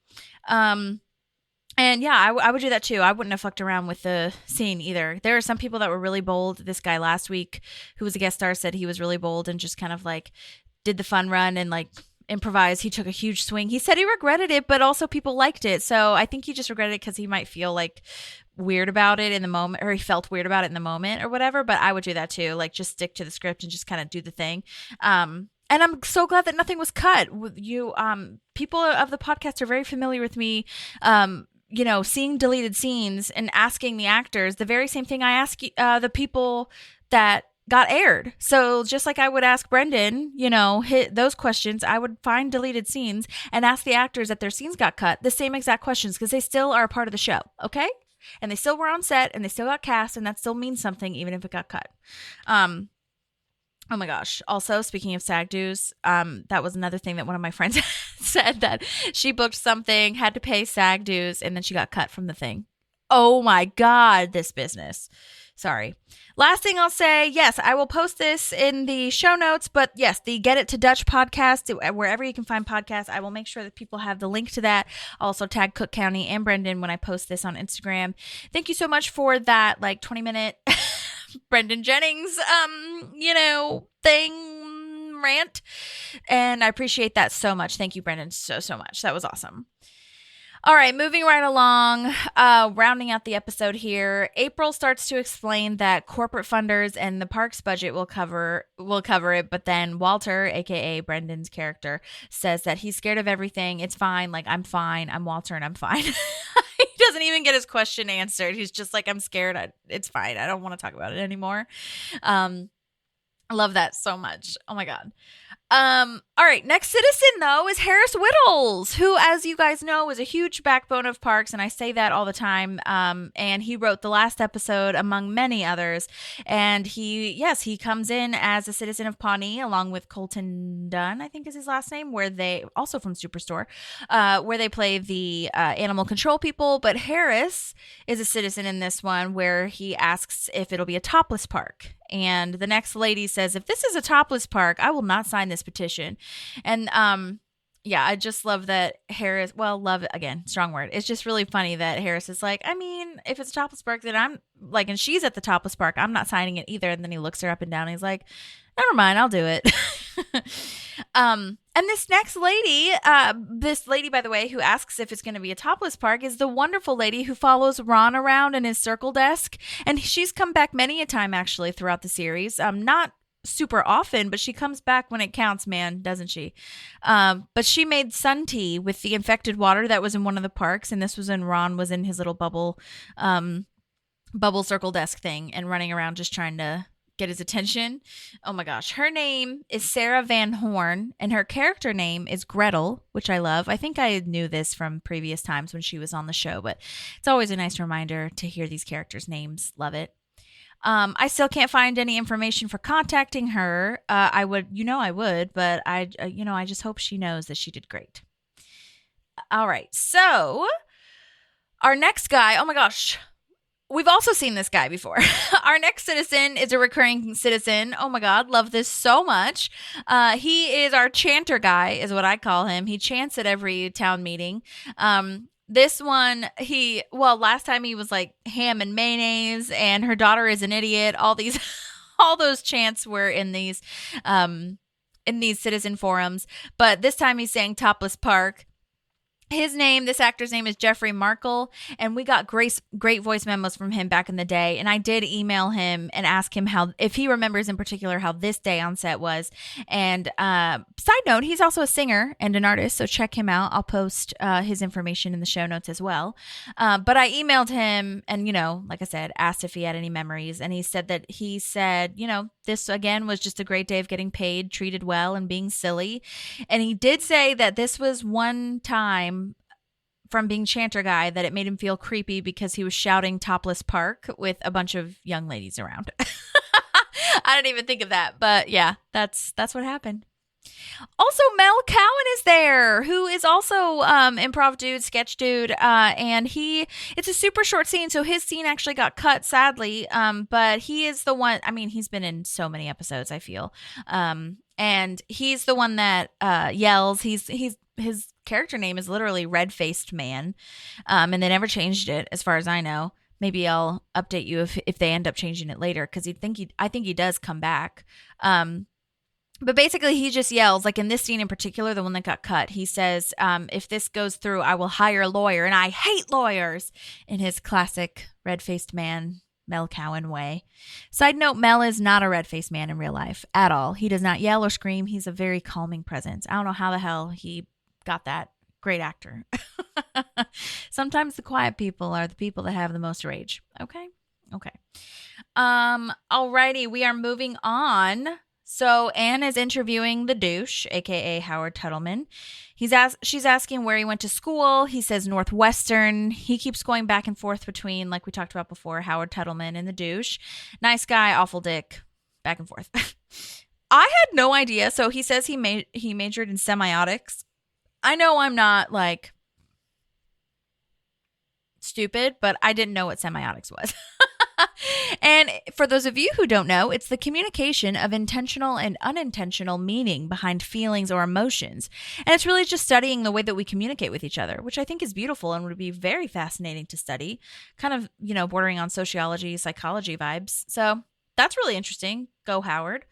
And yeah, I would do that too. I wouldn't have fucked around with the scene either. There are some people that were really bold. This guy last week, who was a guest star, said he was really bold and just kind of like did the fun run and like improvised. He took a huge swing. He said he regretted it, but also people liked it. So I think he just regretted it because he might feel like weird about it in the moment, or he felt weird about it in the moment or whatever. But I would do that too. Like just stick to the script and just kind of do the thing. And I'm so glad that nothing was cut. You, people of the podcast are very familiar with me, seeing deleted scenes and asking the actors the very same thing I ask the people that got aired. So just like I would ask Brendan, hit those questions, I would find deleted scenes and ask the actors that their scenes got cut the same exact questions because they still are a part of the show. Okay. And they still were on set and they still got cast, and that still means something even if it got cut. Oh my gosh. Also, speaking of SAG dues, that was another thing that one of my friends said, that she booked something, had to pay SAG dues, and then she got cut from the thing. Oh my God, this business. Sorry. Last thing I'll say, yes, I will post this in the show notes, but yes, the Get It to Dutch podcast, wherever you can find podcasts, I will make sure that people have the link to that. I'll also tag Cook County and Brendan when I post this on Instagram. Thank you so much for that, 20-minute Brendan Jennings, thing, rant. And I appreciate that so much. Thank you, Brendan, so much. That was awesome. All right, moving right along, rounding out the episode here. April starts to explain that corporate funders and the parks budget will cover it, but then Walter, aka Brendan's character, says that he's scared of everything. It's fine. I'm fine. I'm Walter and I'm fine. He doesn't even get his question answered. He's just like, I'm scared. It's fine. I don't want to talk about it anymore. I love that so much. Oh my God. All right. Next citizen, though, is Harris Whittles, who, as you guys know, is a huge backbone of parks. And I say that all the time. And he wrote the last episode, among many others. And he comes in as a citizen of Pawnee, along with Colton Dunn, I think is his last name, where they also from Superstore, where they play the animal control people. But Harris is a citizen in this one, where he asks if it'll be a topless park. And the next lady says, if this is a topless park, I will not sign this petition. And I just love that Harris, love, again, strong word. It's just really funny that Harris is like, I mean, if it's a topless park, then I'm like, and she's at the topless park, I'm not signing it either. And then he looks her up and down and he's like, never mind, I'll do it. And this next lady, by the way, who asks if it's going to be a topless park, is the wonderful lady who follows Ron around in his circle desk. And she's come back many a time, actually, throughout the series. Not super often, but she comes back when it counts, man, doesn't she? But she made sun tea with the infected water that was in one of the parks. And this was when Ron was in his little bubble circle desk thing and running around just trying to get his attention. Oh my gosh. Her name is Sarah Van Horn, and her character name is Gretel, which I love. I think I knew this from previous times when she was on the show, but it's always a nice reminder to hear these characters' names. Love it. I still can't find any information for contacting her. I would, but I just hope she knows that she did great. All right. So our next guy, oh my gosh. We've also seen this guy before. Our next citizen is a recurring citizen. Oh my God, love this so much. He is our chanter guy, is what I call him. He chants at every town meeting. This one, last time he was like ham and mayonnaise, and her daughter is an idiot. All those chants were in these citizen forums. But this time he's saying Topless Park. This actor's name is Jeffrey Markle, and we got great voice memos from him back in the day. And I did email him and ask him if he remembers in particular how this day on set was. And side note, he's also a singer and an artist, so check him out. I'll post his information in the show notes as well. But I emailed him and, like I said, asked if he had any memories. And he said, this again was just a great day of getting paid, treated well, and being silly. And he did say that this was one time from being chanter guy that it made him feel creepy because he was shouting Topless Park with a bunch of young ladies around. I didn't even think of that, but yeah, that's what happened. Also, Mel Cowan is there, who is also improv dude, sketch dude, and it's a super short scene, so his scene actually got cut, sadly, but he is the one, he's been in so many episodes, I feel, and he's the one that yells. His character name is literally Red-Faced Man, and they never changed it, as far as I know. Maybe I'll update you if they end up changing it later, because I think he does come back. But basically, he just yells, like in this scene in particular, the one that got cut, he says, if this goes through, I will hire a lawyer, and I hate lawyers, in his classic Red-Faced Man, Mel Cowan way. Side note, Mel is not a red-faced man in real life at all. He does not yell or scream. He's a very calming presence. I don't know how the hell he got that. Great actor. Sometimes the quiet people are the people that have the most rage. Okay. Alrighty, we are moving on. So Anne is interviewing the douche, aka Howard Tuttleman. She's asking where he went to school. He says Northwestern. He keeps going back and forth between, like we talked about before, Howard Tuttleman and the douche. Nice guy, awful dick, back and forth. I had no idea. So he says he majored in semiotics. I know I'm not like stupid, but I didn't know what semiotics was. And for those of you who don't know, it's the communication of intentional and unintentional meaning behind feelings or emotions. And it's really just studying the way that we communicate with each other, which I think is beautiful and would be very fascinating to study. Kind of, bordering on sociology, psychology vibes. So that's really interesting. Go Howard.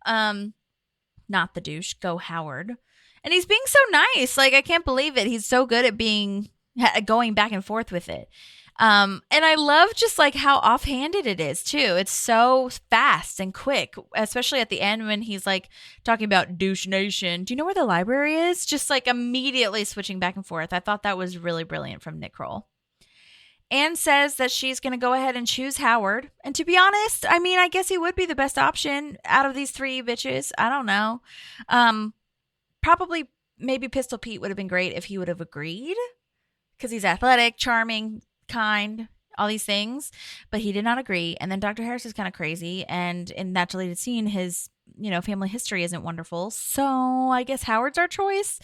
Not the douche. Go Howard. And he's being so nice. Like, I can't believe it. He's so good at going back and forth with it. And I love just like how offhanded it is too. It's so fast and quick, especially at the end when he's like talking about douche nation. Do you know where the library is? Just like immediately switching back and forth. I thought that was really brilliant from Nick Kroll. Anne says that she's going to go ahead and choose Howard. And to be honest, I guess he would be the best option out of these three bitches. I don't know. Probably maybe Pistol Pete would have been great if he would have agreed, because he's athletic, charming, kind, all these things, but he did not agree. And then Dr. Harris is kind of crazy, and in that deleted scene, his family history isn't wonderful, so I guess Howard's our choice.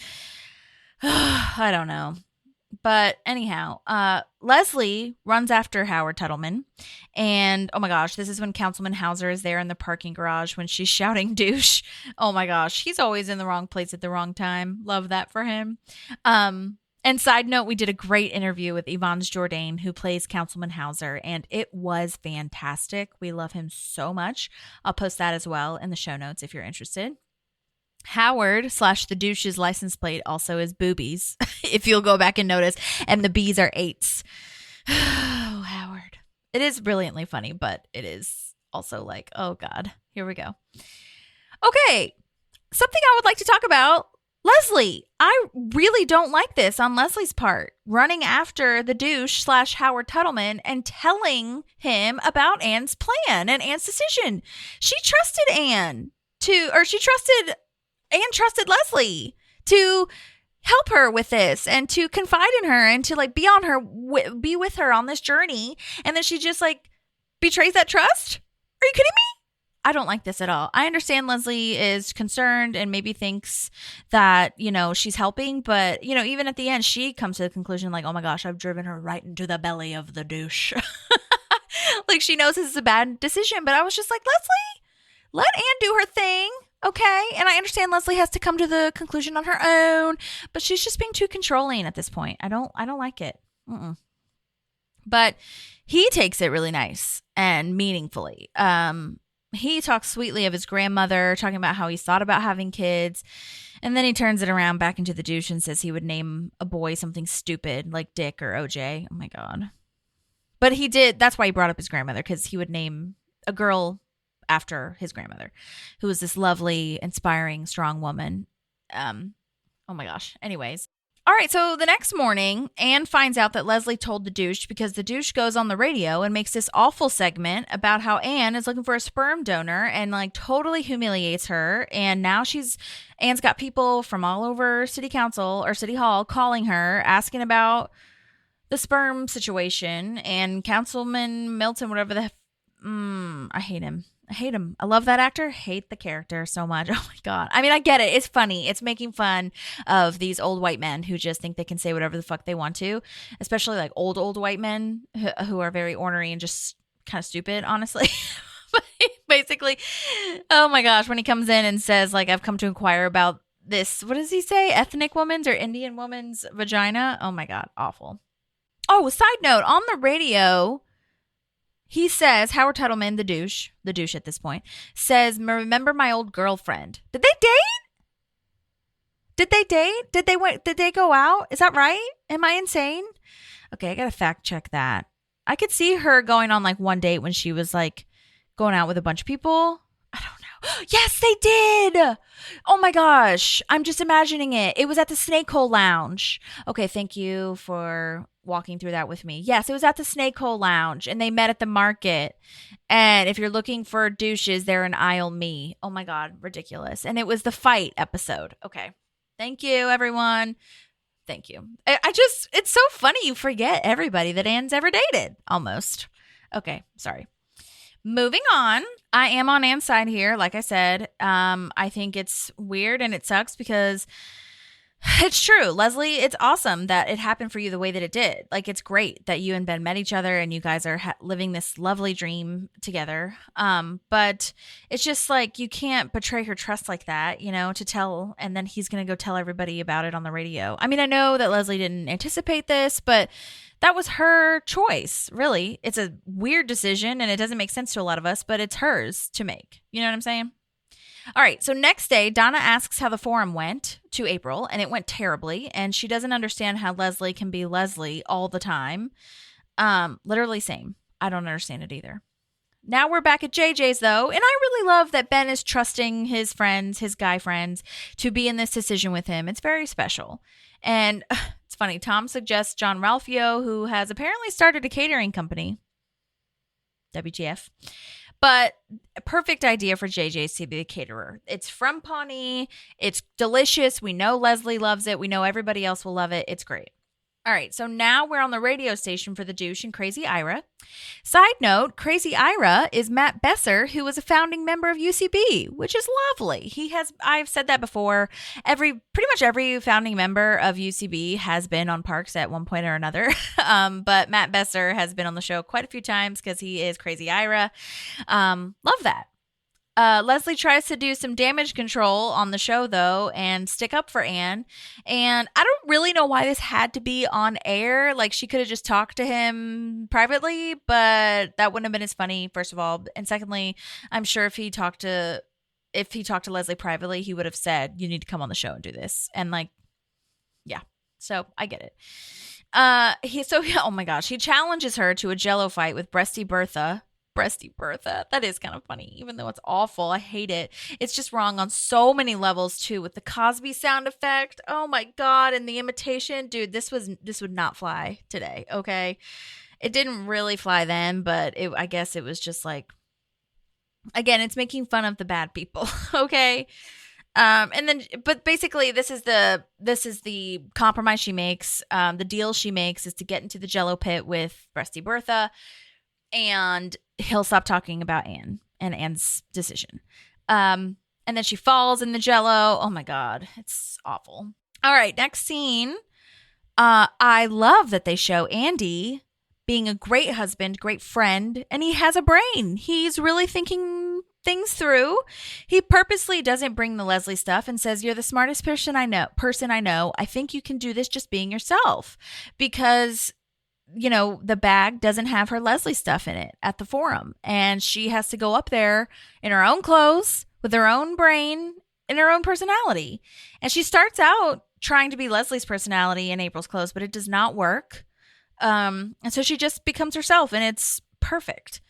I don't know, but anyhow, Leslie runs after Howard Tuttleman, and oh my gosh, this is when Councilman Hauser is there in the parking garage when she's shouting douche. Oh my gosh, he's always in the wrong place at the wrong time. Love that for him. And side note, we did a great interview with Yvonne Jourdain, who plays Councilman Hauser, and it was fantastic. We love him so much. I'll post that as well in the show notes if you're interested. Howard / the douche's license plate also is boobies, if you'll go back and notice, and the B's are 8s. Oh, Howard. It is brilliantly funny, but it is also like, oh God, here we go. Okay, something I would like to talk about Leslie, I really don't like this on Leslie's part, running after the douche / Howard Tuttleman and telling him about Anne's plan and Anne's decision. She trusted Anne Anne trusted Leslie to help her with this and to confide in her and to like be with her on this journey. And then she just like betrays that trust. Are you kidding me? I don't like this at all. I understand Leslie is concerned and maybe thinks that, she's helping. But, even at the end, she comes to the conclusion like, oh my gosh, I've driven her right into the belly of the douche. Like she knows this is a bad decision. But I was just like, Leslie, let Anne do her thing. Okay. And I understand Leslie has to come to the conclusion on her own. But she's just being too controlling at this point. I don't like it. But he takes it really nice and meaningfully. He talks sweetly of his grandmother, talking about how he's thought about having kids. And then he turns it around back into the douche and says he would name a boy something stupid like Dick or OJ. Oh my God. But he did. That's why he brought up his grandmother, because he would name a girl after his grandmother, who was this lovely, inspiring, strong woman. Oh my gosh. Anyways. All right, so the next morning, Anne finds out that Leslie told the douche because the douche goes on the radio and makes this awful segment about how Anne is looking for a sperm donor and like totally humiliates her. And now Anne's got people from all over city council or city hall calling her, asking about the sperm situation. And Councilman Milton, whatever I hate him. I love that actor. Hate the character so much. Oh my God. I mean, I get it. It's funny. It's making fun of these old white men who just think they can say whatever the fuck they want to, especially like old white men who are very ornery and just kind of stupid, honestly. Basically, oh my gosh, when he comes in and says like, I've come to inquire about this, what does he say? Ethnic woman's or Indian woman's vagina. Oh my God. Awful. Oh, side note, on the radio, he says, Howard Tuttleman, the douche at this point, says, remember my old girlfriend. Did they date? Did they go out? Is that right? Am I insane? Okay, I gotta fact check that. I could see her going on like one date when she was like going out with a bunch of people. I don't know. Yes, they did. Oh my gosh. I'm just imagining it. It was at the Snake Hole Lounge. Okay, thank you for walking through that with me. Yes, it was at the Snake Hole Lounge and they met at the market. And if you're looking for douches, they're in aisle me. Oh my God, ridiculous. And it was the fight episode. Okay. Thank you, everyone. Thank you. It's so funny you forget everybody that Anne's ever dated, almost. Okay, sorry. Moving on. I am on Anne's side here. Like I said, I think it's weird and it sucks because it's true. Leslie, it's awesome that it happened for you the way that it did. Like, it's great that you and Ben met each other and you guys are living this lovely dream together. But it's just like you can't betray her trust like that, to tell. And then he's going to go tell everybody about it on the radio. I mean, I know that Leslie didn't anticipate this, but that was her choice, really. It's a weird decision and it doesn't make sense to a lot of us, but it's hers to make. You know what I'm saying? All right, so next day, Donna asks how the forum went to April, and it went terribly, and she doesn't understand how Leslie can be Leslie all the time. Literally same. I don't understand it either. Now we're back at JJ's, though, and I really love that Ben is trusting his friends, his guy friends, to be in this decision with him. It's very special. And it's funny, Tom suggests John Ralphio, who has apparently started a catering company. WTF. But a perfect idea for JJ's to be the caterer. It's from Pawnee. It's delicious. We know Leslie loves it. We know everybody else will love it. It's great. All right, so now we're on the radio station for the douche and Crazy Ira. Side note, Crazy Ira is Matt Besser, who was a founding member of UCB, which is lovely. I've said that before. Pretty much every founding member of UCB has been on Parks at one point or another. But Matt Besser has been on the show quite a few times because he is Crazy Ira. Love that. Leslie tries to do some damage control on the show, though, and stick up for Anne. And I don't really know why this had to be on air. Like, she could have just talked to him privately, but that wouldn't have been as funny, first of all. And secondly, I'm sure if he talked to Leslie privately, he would have said, you need to come on the show and do this. And yeah. So I get it. Oh my gosh. He challenges her to a Jello fight with Breasty Bertha. Breasty Bertha. That is kind of funny, even though it's awful. I hate it. It's just wrong on so many levels too, with the Cosby sound effect. Oh my God. And the imitation. Dude, this would not fly today. Okay. It didn't really fly then, but I guess it was just like, again, it's making fun of the bad people. Okay. But basically this is the compromise she makes. The deal she makes is to get into the Jello pit with Breasty Bertha, and he'll stop talking about Anne and Anne's decision. And then she falls in the Jello. Oh my God, it's awful. All right, next scene. I love that they show Andy being a great husband, great friend, and he has a brain. He's really thinking things through. He purposely doesn't bring the Leslie stuff and says, "You're the smartest person I know. I think you can do this just being yourself," because the bag doesn't have her Leslie stuff in it at the forum, and she has to go up there in her own clothes with her own brain and her own personality. And she starts out trying to be Leslie's personality in April's clothes, but it does not work. And so she just becomes herself, and it's perfect.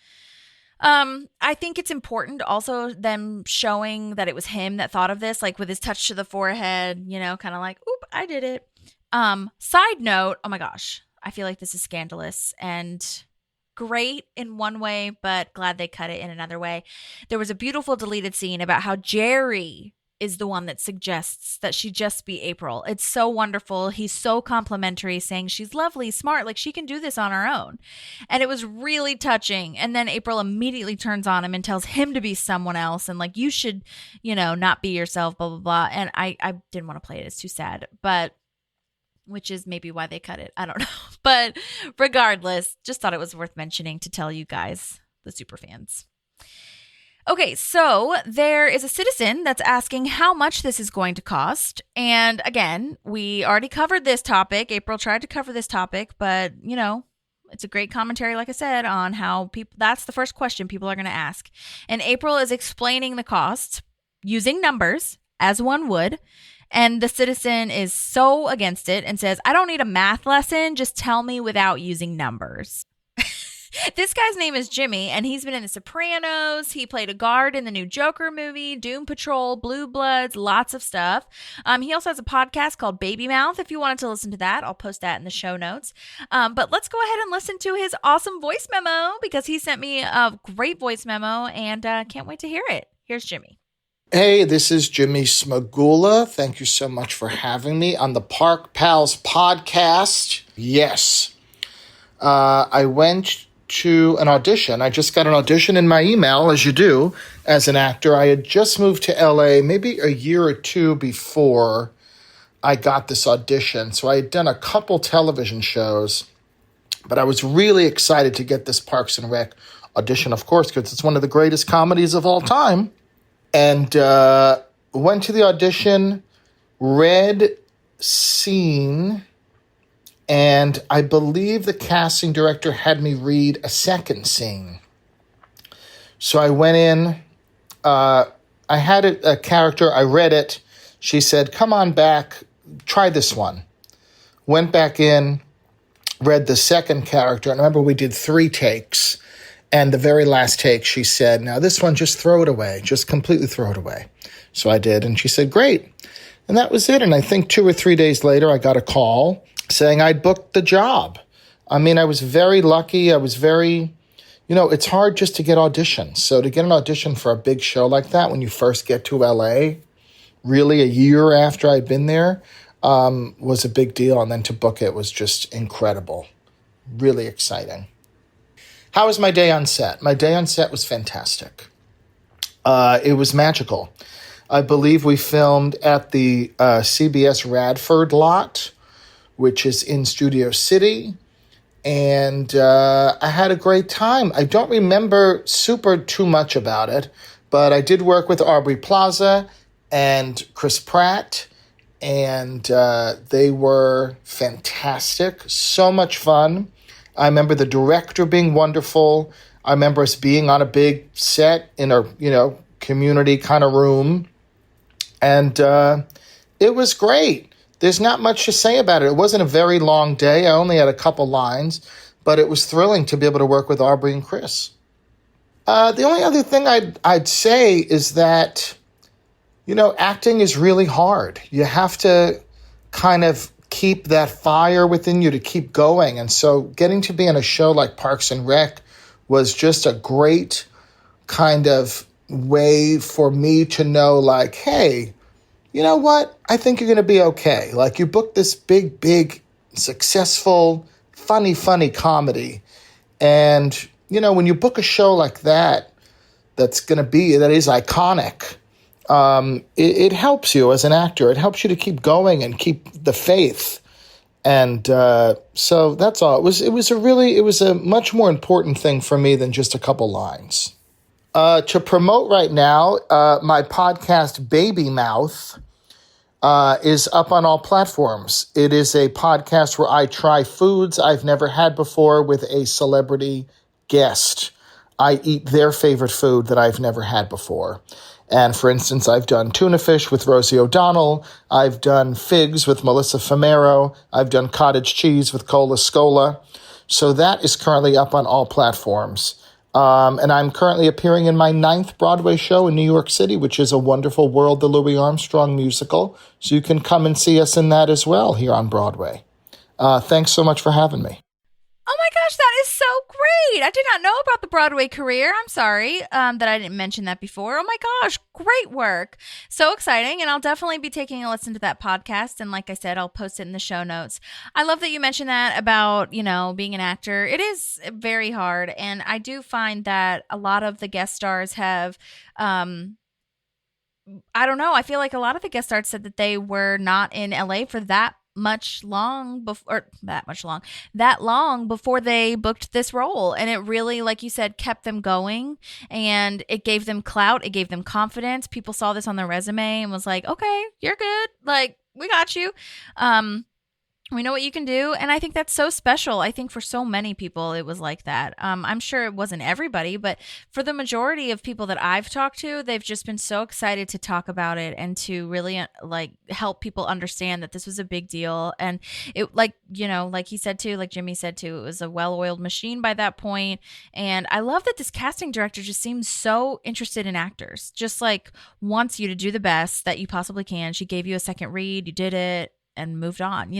I think it's important also them showing that it was him that thought of this, like with his touch to the forehead, kind of like, oop, I did it. Side note, oh my gosh, I feel like this is scandalous and great in one way, but glad they cut it in another way. There was a beautiful deleted scene about how Jerry is the one that suggests that she just be April. It's so wonderful. He's so complimentary, saying she's lovely, smart, like she can do this on her own. And it was really touching. And then April immediately turns on him and tells him to be someone else. And like, you should, not be yourself, blah, blah, blah. And I didn't want to play it. It's too sad, but which is maybe why they cut it. I don't know. But regardless, just thought it was worth mentioning to tell you guys, the super fans. Okay, so there is a citizen that's asking how much this is going to cost. And again, we already covered this topic. April tried to cover this topic, but, it's a great commentary, like I said, on how that's the first question people are going to ask. And April is explaining the costs using numbers, as one would. And the citizen is so against it and says, "I don't need a math lesson. Just tell me without using numbers." This guy's name is Jimmy, and he's been in The Sopranos. He played a guard in the new Joker movie, Doom Patrol, Blue Bloods, lots of stuff. He also has a podcast called Baby Mouth. If you wanted to listen to that, I'll post that in the show notes. But let's go ahead and listen to his awesome voice memo, because he sent me a great voice memo, and can't wait to hear it. Here's Jimmy. Hey, this is Jimmy Smagula. Thank you so much for having me on the Park Pals podcast. Yes, I went to an audition. I just got an audition in my email, as you do, as an actor. I had just moved to LA maybe a year or two before I got this audition. So I had done a couple television shows, but I was really excited to get this Parks and Rec audition, of course, because it's one of the greatest comedies of all time. And went to the audition, read scene, and I believe the casting director had me read a second scene. So I went in. I had a character. I read it. She said, "Come on back. Try this one." Went back in, read the second character. And remember, we did 3 takes. And the very last take, she said, "Now this one, just throw it away. Just completely throw it away." So I did. And she said, "Great." And that was it. And I think 2 or 3 days later, I got a call saying I'd booked the job. I mean, I was very lucky. I was very, it's hard just to get auditions. So to get an audition for a big show like that when you first get to LA, really a year after I'd been there, was a big deal. And then to book it was just incredible. Really exciting. How was my day on set? My day on set was fantastic. It was magical. I believe we filmed at the CBS Radford lot, which is in Studio City. And I had a great time. I don't remember too much about it, but I did work with Aubrey Plaza and Chris Pratt, and they were fantastic. So much fun. I remember the director being wonderful. I remember us being on a big set in a, community kind of room. And it was great. There's not much to say about it. It wasn't a very long day. I only had a couple lines, but it was thrilling to be able to work with Aubrey and Chris. The only other thing I'd say is that, acting is really hard. You have to kind of keep that fire within you to keep going. And so getting to be in a show like Parks and Rec was just a great kind of way for me to know, like, hey, you know what? I think you're going to be okay. Like, you booked this big, successful, funny comedy. And, when you book a show like that, that is iconic, it helps you as an actor. It helps you to keep going and keep the faith. And so that's all. It was a much more important thing for me than just a couple lines. To promote right now, my podcast Baby Mouth is up on all platforms. It is a podcast where I try foods I've never had before with a celebrity guest. I eat their favorite food that I've never had before. And for instance, I've done tuna fish with Rosie O'Donnell. I've done figs with Melissa Famero. I've done cottage cheese with Cola Scola. So that is currently up on all platforms. And I'm currently appearing in my 9th Broadway show in New York City, which is A Wonderful World, the Louis Armstrong musical. So you can come and see us in that as well here on Broadway. Thanks so much for having me. Oh my gosh, that is so great. I did not know about the Broadway career. I'm sorry that I didn't mention that before. Oh my gosh, great work. So exciting. And I'll definitely be taking a listen to that podcast. And like I said, I'll post it in the show notes. I love that you mentioned that about, being an actor. It is very hard. And I do find that a lot of the guest stars have, I don't know. I feel like a lot of the guest stars said that they were not in LA for that long before they booked this role. And it really, like you said, kept them going, and it gave them clout. It gave them confidence. People saw this on their resume and was like, okay, you're good. Like, we got you. We know what you can do. And I think that's so special. I think for so many people, it was like that. I'm sure it wasn't everybody, but for the majority of people that I've talked to, they've just been so excited to talk about it and to really help people understand that this was a big deal. And it, like he said too, like Jimmy said too, it was a well-oiled machine by that point. And I love that this casting director just seems so interested in actors, just like wants you to do the best that you possibly can. She gave you a second read, you did it, and moved on,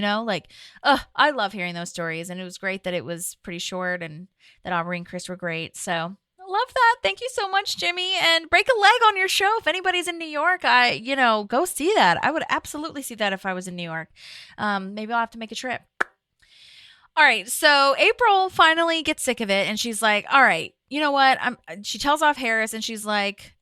I love hearing those stories. And it was great that it was pretty short and that Aubrey and Chris were great. So I love that. Thank you so much, Jimmy. And break a leg on your show. If anybody's in New York, go see that. I would absolutely see that if I was in New York. Maybe I'll have to make a trip. All right. So April finally gets sick of it. And she's like, all right, you know what? She tells off Harris and she's like,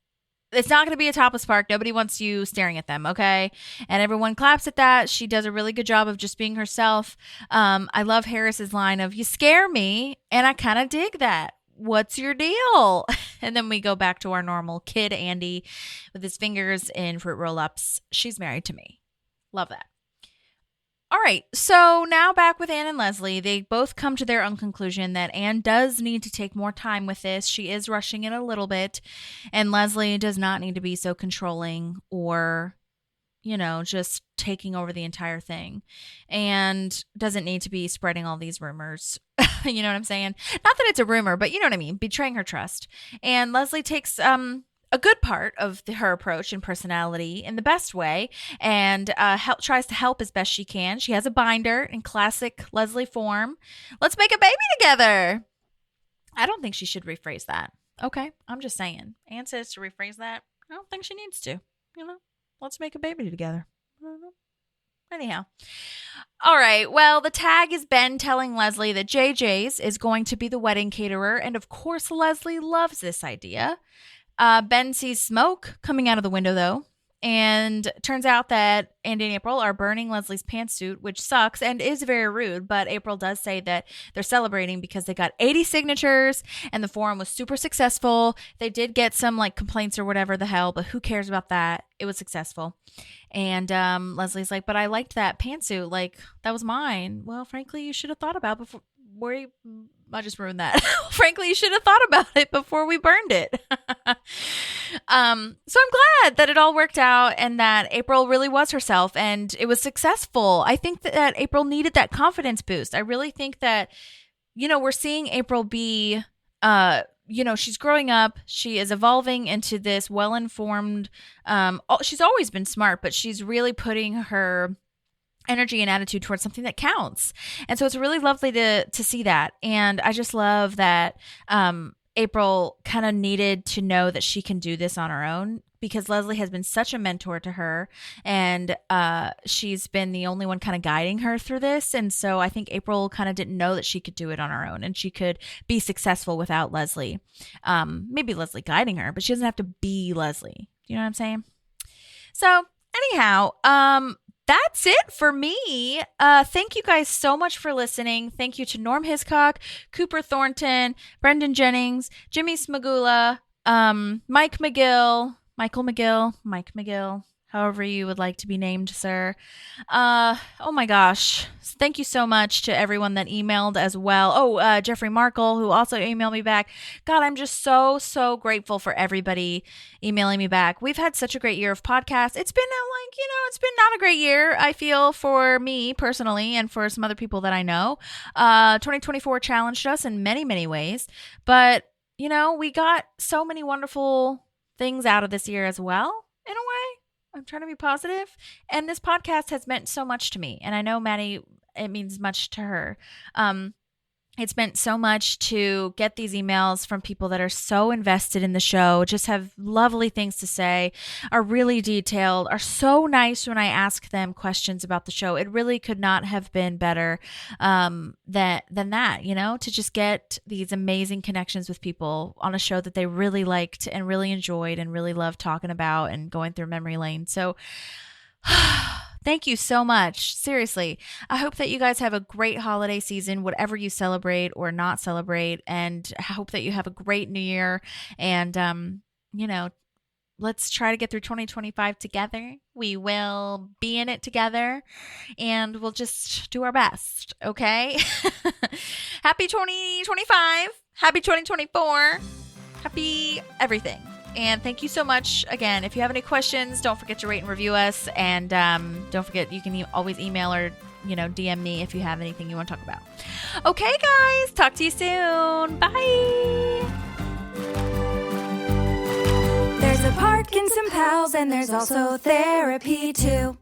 it's not going to be a topless park. Nobody wants you staring at them, okay? And everyone claps at that. She does a really good job of just being herself. I love Harris's line of, you scare me, and I kind of dig that. What's your deal? And then we go back to our normal kid, Andy, with his fingers in fruit roll-ups. She's married to me. Love that. All right, so now back with Anne and Leslie. They both come to their own conclusion that Anne does need to take more time with this. She is rushing it a little bit, and Leslie does not need to be so controlling or, just taking over the entire thing, and doesn't need to be spreading all these rumors. You know what I'm saying? Not that it's a rumor, but you know what I mean? Betraying her trust. And Leslie takes a good part of her approach and personality in the best way, and tries to help as best she can. She has a binder in classic Leslie form. Let's make a baby together. I don't think she should rephrase that. Okay, I'm just saying. Anne says to rephrase that. I don't think she needs to. Let's make a baby together. I don't know. Anyhow. All right. Well, the tag is Ben telling Leslie that JJ's is going to be the wedding caterer. And of course, Leslie loves this idea. Ben sees smoke coming out of the window, though, and turns out that Andy and April are burning Leslie's pantsuit, which sucks and is very rude, but April does say that they're celebrating because they got 80 signatures and the forum was super successful. They did get some complaints or whatever the hell, but who cares about that? It was successful. And Leslie's like, but I liked that pantsuit. That was mine. Well, frankly, you should have thought about before. I just ruined that. Frankly, you should have thought about it before we burned it. So I'm glad that it all worked out and that April really was herself and it was successful. I think that April needed that confidence boost. I really think that, we're seeing April be she's growing up. She is evolving into this well-informed, she's always been smart, but she's really putting her energy and attitude towards something that counts. And so it's really lovely to see that. And I just love that April kind of needed to know that she can do this on her own, because Leslie has been such a mentor to her, and she's been the only one kind of guiding her through this. And so I think April kind of didn't know that she could do it on her own, and she could be successful without Leslie. Maybe Leslie guiding her, but she doesn't have to be Leslie. You know what I'm saying? So anyhow, that's it for me. Thank you guys so much for listening. Thank you to Norm Hiscock, Cooper Thornton, Brendan Jennings, Jimmy Smagula, Mike McGill, however you would like to be named, sir. Oh my gosh. Thank you so much to everyone that emailed as well. Oh, Jeffrey Markle, who also emailed me back. God, I'm just so grateful for everybody emailing me back. We've had such a great year of podcasts. It's been it's been not a great year, I feel, for me personally and for some other people that I know. 2024 challenged us in many ways, but we got so many wonderful things out of this year as well, in a way. I'm trying to be positive. And this podcast has meant so much to me. And I know Maddie, it means much to her. It's meant so much to get these emails from people that are so invested in the show, just have lovely things to say, are really detailed, are so nice when I ask them questions about the show. It really could not have been better than that, to just get these amazing connections with people on a show that they really liked and really enjoyed and really loved talking about and going through memory lane. So thank you so much. Seriously. I hope that you guys have a great holiday season, whatever you celebrate or not celebrate. And I hope that you have a great new year. And, let's try to get through 2025 together. We will be in it together and we'll just do our best. Okay. Happy 2025. Happy 2024. Happy everything. And thank you so much. Again, if you have any questions, don't forget to rate and review us. And don't forget, you can always email or, DM me if you have anything you want to talk about. Okay, guys. Talk to you soon. Bye. There's a park and some pals, and there's also therapy too.